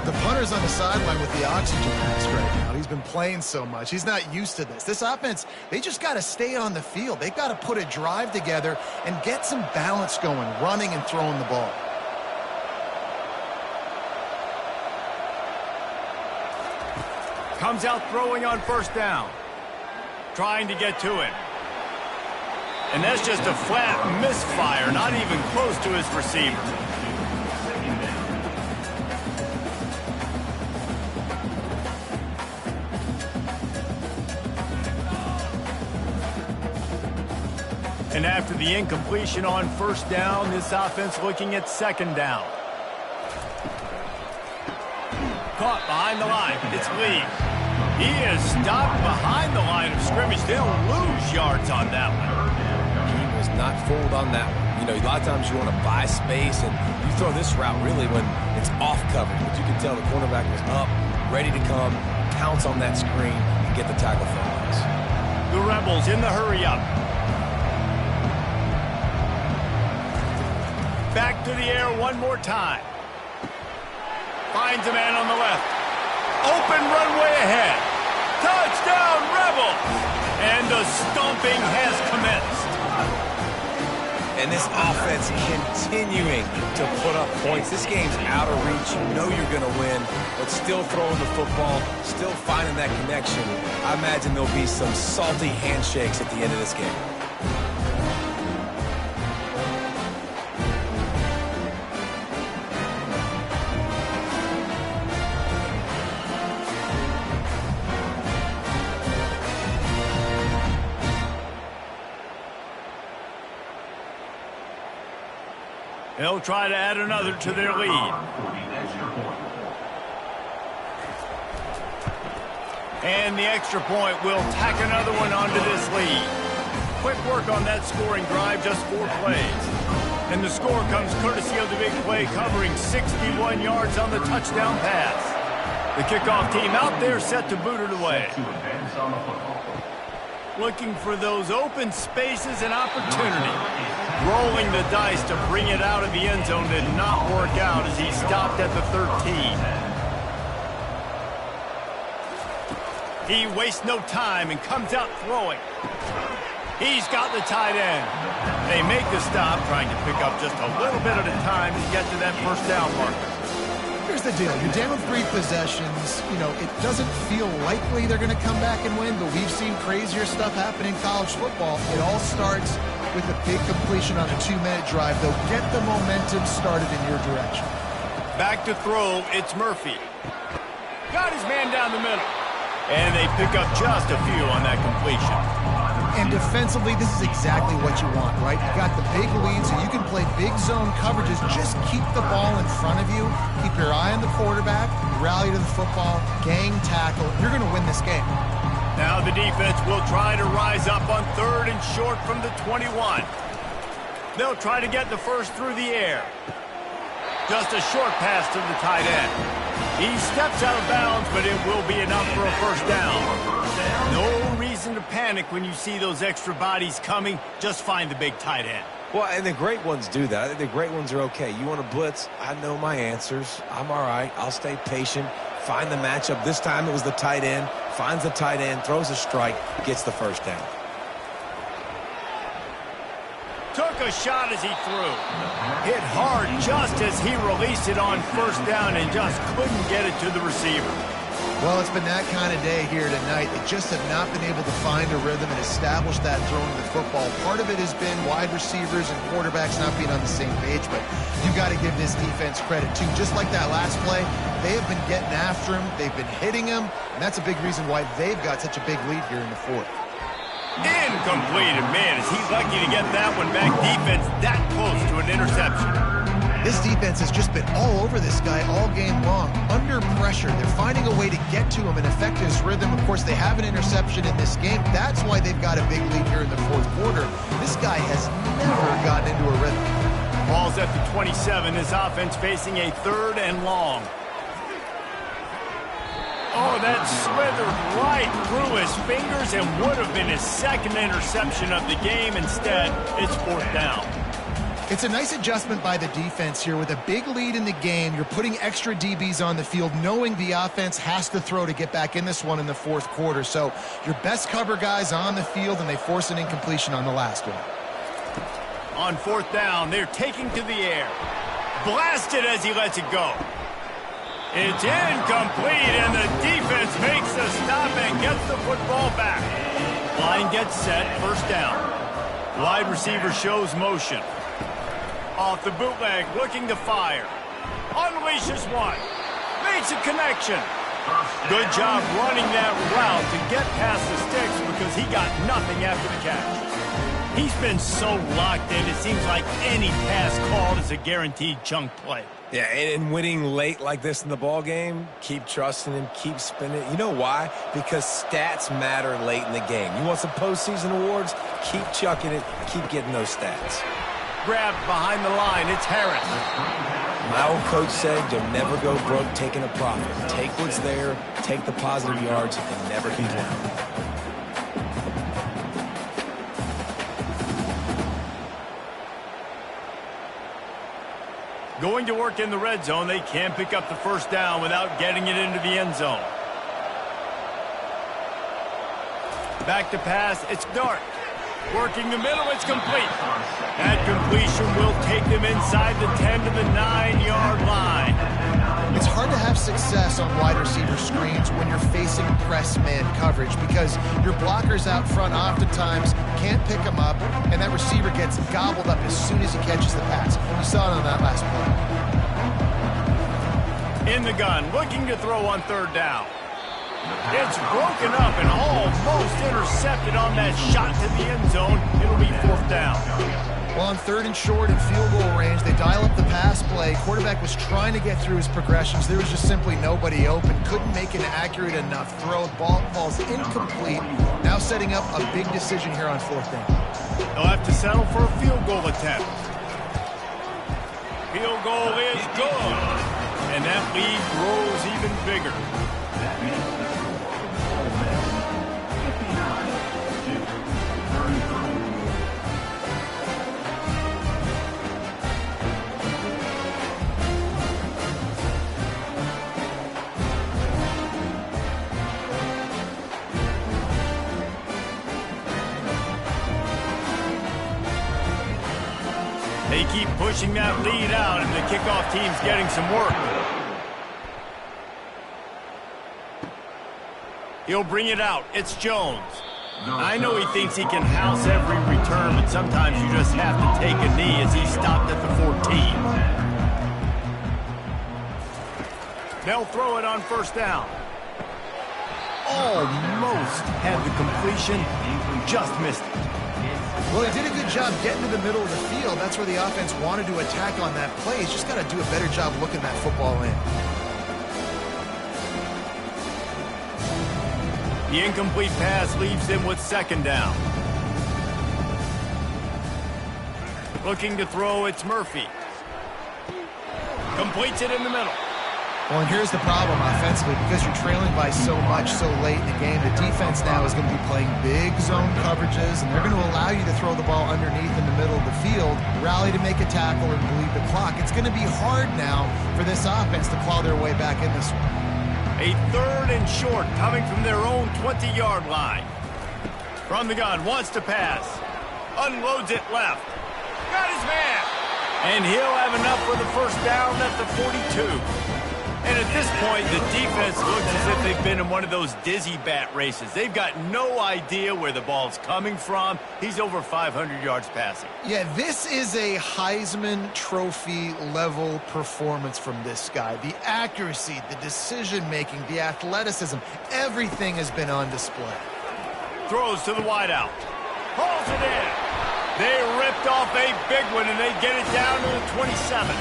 The punter's on the sideline with the oxygen mask right now. He's been playing so much. He's not used to this. This offense, they just got to stay on the field. They've got to put a drive together and get some balance going, running and throwing the ball. Comes out throwing on first down. Trying to get to him. And that's just a flat misfire, not even close to his receiver. And after the incompletion on first down, this offense looking at second down. Caught behind the line. It's Lee. He is stopped behind the line of scrimmage. They'll lose yards on that one. He was not fooled on that one. You know, a lot of times you want to buy space, and you throw this route really when it's off coverage. But you can tell the cornerback was up, ready to come, pounce on that screen, and get the tackle for us. The Rebels in the hurry up. Back to the air one more time. Finds a man on the left. Open runway ahead. Touchdown, Rebels! And the stomping has commenced. And this offense continuing to put up points. This game's out of reach. You know you're going to win, but still throwing the football, still finding that connection. I imagine there'll be some salty handshakes at the end of this game. They'll try to add another to their lead. And the extra point will tack another one onto this lead. Quick work on that scoring drive, just 4 plays. And the score comes courtesy of the big play, covering 61 yards on the touchdown pass. The kickoff team out there set to boot it away. Looking for those open spaces and opportunity. Rolling the dice to bring it out of the end zone did not work out as he stopped at the 13. He wastes no time and comes out throwing. He's got the tight end. They make the stop, trying to pick up just a little bit at a time to get to that first down marker. Here's the deal. You're down 3 possessions. You know, it doesn't feel likely they're going to come back and win, but we've seen crazier stuff happen in college football. It all starts with a big completion on a 2-minute drive. They'll get the momentum started in your direction. Back to throw, it's Murphy. Got his man down the middle. And they pick up just a few on that completion. And defensively, this is exactly what you want, right? You got the big lead, so you can play big zone coverages. Just keep the ball in front of you. Keep your eye on the quarterback. Rally to the football. Gang tackle. You're going to win this game. Now the defense will try to rise up on 3rd and short from the 21. They'll try to get the first through the air. Just a short pass to the tight end. He steps out of bounds, but it will be enough for a first down. No reason reason to panic when you see those extra bodies coming. Just find the big tight end. Well, and the great ones do that. I think the great ones are okay. You want to blitz? I know my answers. I'm all right. I'll stay patient. Find the matchup. This time it was the tight end. Finds the tight end, throws a strike, gets the first down. Took a shot as he threw. Hit hard just as he released it on first down and just couldn't get it to the receiver. Well, it's been that kind of day here tonight. They just have not been able to find a rhythm and establish that throwing the football. Part of it has been wide receivers and quarterbacks not being on the same page, but you got to give this defense credit too. Just like that last play, they have been getting after him. They've been hitting him, and that's a big reason why they've got such a big lead here in the fourth. Incomplete, and man, is he lucky to get that one back. Defense that close to an interception. This defense has just been all over this guy all game long. Under pressure, they're finding a way to get to him and affect his rhythm. Of course, they have an interception in this game. That's why they've got a big lead here in the fourth quarter. This guy has never gotten into a rhythm. Ball's at the 27. His offense facing a 3rd and long. Oh, that slithered right through his fingers and would have been his 2nd interception of the game. Instead, it's 4th down. It's a nice adjustment by the defense here. With a big lead in the game, you're putting extra DBs on the field, knowing the offense has to throw to get back in this one in the fourth quarter. So your best cover guys on the field, and they force an incompletion on the last one. On 4th down, they're taking to the air. Blasted as he lets it go. It's incomplete, and the defense makes the stop and gets the football back. Line gets set, 1st down. Wide receiver shows motion. Off the bootleg, looking to fire. Unleashes one. Makes a connection. Good job running that route to get past the sticks because he got nothing after the catch. He's been so locked in, it seems like any pass called is a guaranteed chunk play. Yeah, and winning late like this in the ball game, keep trusting him, keep spinning. You know why? Because stats matter late in the game. You want some postseason awards? Keep chucking it, keep getting those stats. Grabbed behind the line, it's Harris. My old coach said you'll never go broke taking a profit. Take what's there, take the positive yards, and never complain. Going to work in the red zone, they can't pick up the 1st down without getting it into the end zone. Back to pass, it's Dart. Working the middle, it's complete. That completion will take them inside the 10 to the 9-yard line. It's hard to have success on wide receiver screens when you're facing press man coverage because your blockers out front oftentimes can't pick them up, and that receiver gets gobbled up as soon as he catches the pass. You saw it on that last play. In the gun, looking to throw on 3rd down. It's broken up and almost intercepted on that shot to the end zone. It'll be 4th down. Well, on 3rd and short and field goal range, they dial up the pass play. Quarterback was trying to get through his progressions. There was just simply nobody open. Couldn't make an accurate enough throw. Ball falls incomplete. Now setting up a big decision here on 4th down. They'll have to settle for a field goal attempt. Field goal is good. And that lead grows even bigger. They keep pushing that lead out, and the kickoff team's getting some work. He'll bring it out. It's Jones. I know he thinks he can house every return, but sometimes you just have to take a knee as he stopped at the 14. They'll throw it on 1st down. Almost had the completion, just missed it. Well, he did a good job getting to the middle of the field. That's where the offense wanted to attack on that play. He's just got to do a better job looking that football in. The incomplete pass leaves them with 2nd down. Looking to throw, it's Murphy. Completes it in the middle. Well, and here's the problem offensively. Because you're trailing by so much so late in the game, the defense now is going to be playing big zone coverages, and they're going to allow you to throw the ball underneath in the middle of the field, rally to make a tackle, and bleed the clock. It's going to be hard now for this offense to claw their way back in this one. A 3rd and short coming from their own 20-yard line. From the gun, wants to pass. Unloads it left. Got his man. And he'll have enough for the first down at the 42. And at this point, the defense looks as if they've been in one of those dizzy bat races. They've got no idea where the ball's coming from. He's over 500 yards passing. Yeah, this is a Heisman Trophy level performance from this guy. The accuracy, the decision-making, the athleticism, everything has been on display. Throws to the wideout. Hauls it in. They ripped off a big one, and they get it down to the 27.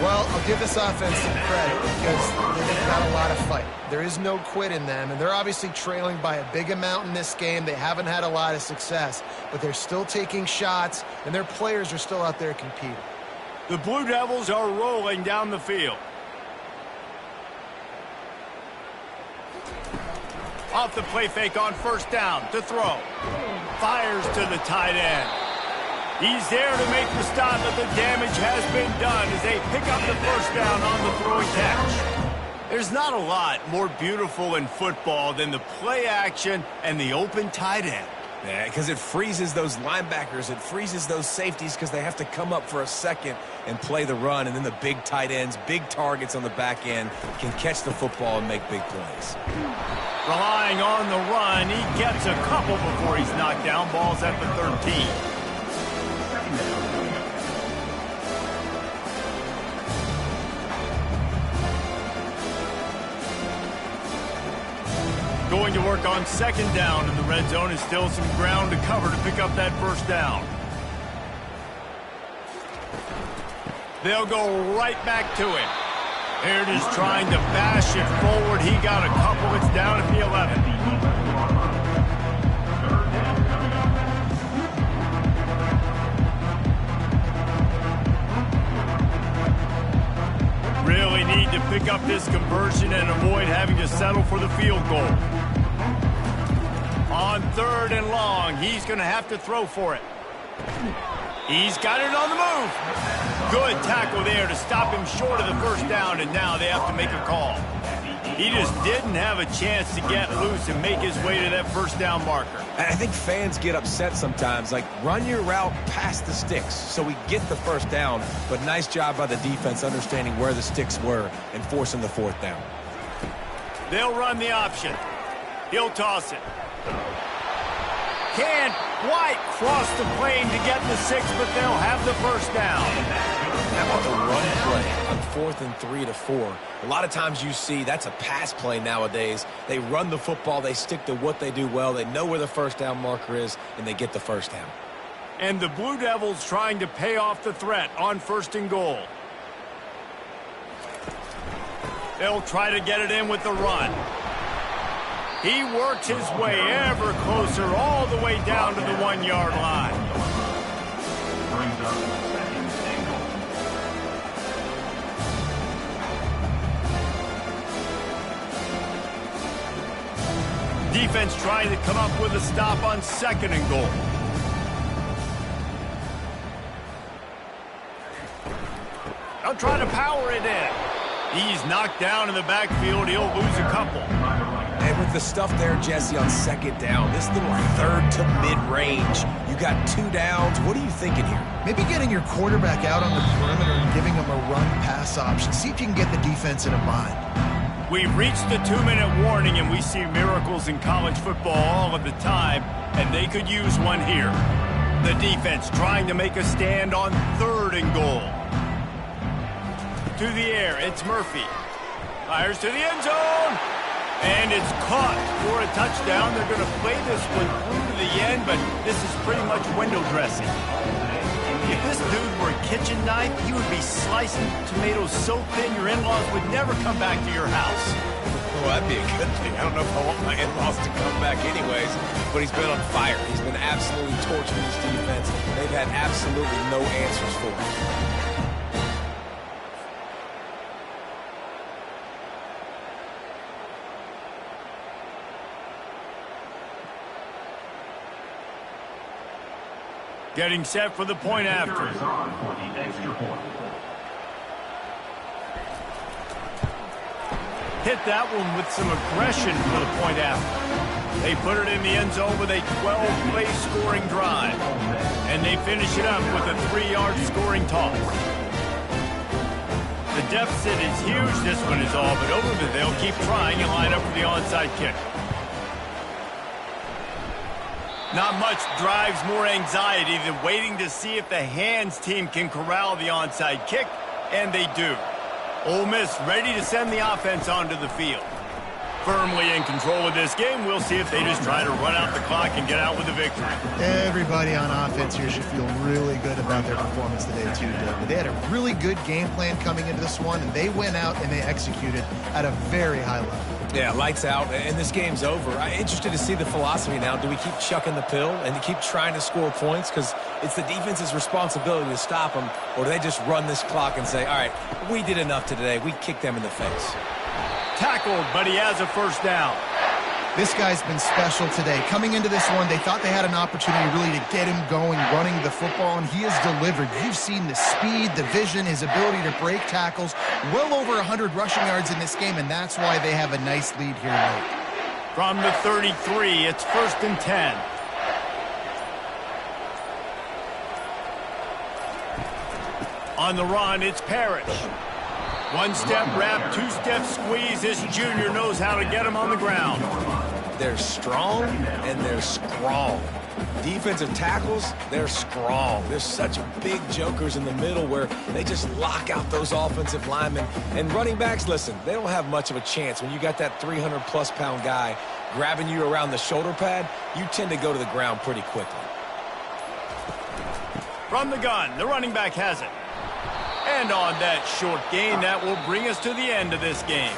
Well, I'll give this offense some credit because they've got a lot of fight. There is no quit in them, and they're obviously trailing by a big amount in this game. They haven't had a lot of success, but they're still taking shots, and their players are still out there competing. The Blue Devils are rolling down the field. Off the play fake on first down to throw. Fires to the tight end. He's there to make the stop, but the damage has been done as they pick up the first down on the throwing catch. There's not a lot more beautiful in football than the play action and the open tight end. Yeah, because it freezes those linebackers. It freezes those safeties because they have to come up for a second and play the run. And then the big tight ends, big targets on the back end can catch the football and make big plays. Relying on the run, he gets a couple before he's knocked down. Ball's at the 13. Going to work on second down in the red zone, and still some ground to cover to pick up that first down. They'll go right back to him. Here it is trying to bash it forward. He got a couple. It's down at the 11. Really need to pick up this conversion and avoid having to settle for the field goal. On 3rd and long, he's going to have to throw for it. He's got it on the move. Good tackle there to stop him short of the first down, and now they have to make a call. He just didn't have a chance to get loose and make his way to that first down marker. I think fans get upset sometimes, like run your route past the sticks so we get the first down, but nice job by the defense understanding where the sticks were and forcing the 4th down. They'll run the option. He'll toss it. Can't quite cross the plane to get the 6, but they'll have the first down. How about the run play on 4th and 3 to 4? A lot of times you see that's a pass play nowadays. They run the football. They stick to what they do well. They know where the first down marker is, and they get the first down. And the Blue Devils trying to pay off the threat on 1st and goal. They'll try to get it in with the run. He works his way ever closer all the way down to the 1-yard line. Brings up 2nd and goal. Defense trying to come up with a stop on 2nd and goal. They'll try to power it in. He's knocked down in the backfield. He'll lose a couple. And with the stuff there, Jesse, on 2nd down, this little 3rd to mid-range, you got 2 downs. What are you thinking here? Maybe getting your quarterback out on the perimeter and giving him a run-pass option. See if you can get the defense in a bind. We've reached the 2-minute warning, and we see miracles in college football all of the time, and they could use one here. The defense trying to make a stand on 3rd and goal. To the air, it's Murphy. Fires to the end zone. And it's caught for a touchdown. They're going to play this one through to the end, but this is pretty much window dressing. If this dude were a kitchen knife, he would be slicing tomatoes so thin your in-laws would never come back to your house. Well, that'd be a good thing. I don't know if I want my in-laws to come back anyways, but he's been on fire. He's been absolutely torching this defense. They've had absolutely no answers for him. Getting set for the point after. Gator is on for the extra point. Hit that one with some aggression for the point after. They put it in the end zone with a 12-play scoring drive. And they finish it up with a 3-yard scoring toss. The deficit is huge. This one is all but over, but they'll keep trying and line up for the onside kick. Not much drives more anxiety than waiting to see if the hands team can corral the onside kick, and they do. Ole Miss ready to send the offense onto the field. Firmly in control of this game. We'll see if they just try to run out the clock and get out with a victory. Everybody on offense here should feel really good about their performance today, too, Doug. They had a really good game plan coming into this one, and they went out and they executed at a very high level. Yeah, lights out, and this game's over. I'm interested to see the philosophy now. Do we keep chucking the pill and keep trying to score points? Because it's the defense's responsibility to stop them, or do they just run this clock and say, all right, we did enough today. We kicked them in the face. Tackled, but he has a first down. This guy's been special today. Coming into this one, they thought they had an opportunity really to get him going, running the football, and he has delivered. You've seen the speed, the vision, his ability to break tackles. Well over 100 rushing yards in this game, and that's why they have a nice lead here late. From the 33, it's 1st and 10. On the run, it's Parrish. One-step wrap, two-step squeeze. This junior knows how to get him on the ground. They're strong and they're strong. Defensive tackles, they're strong. There's such big jokers in the middle where they just lock out those offensive linemen. And running backs, listen, they don't have much of a chance. When you got that 300-plus pound guy grabbing you around the shoulder pad, you tend to go to the ground pretty quickly. From the gun, the running back has it. And on that short gain, that will bring us to the end of this game.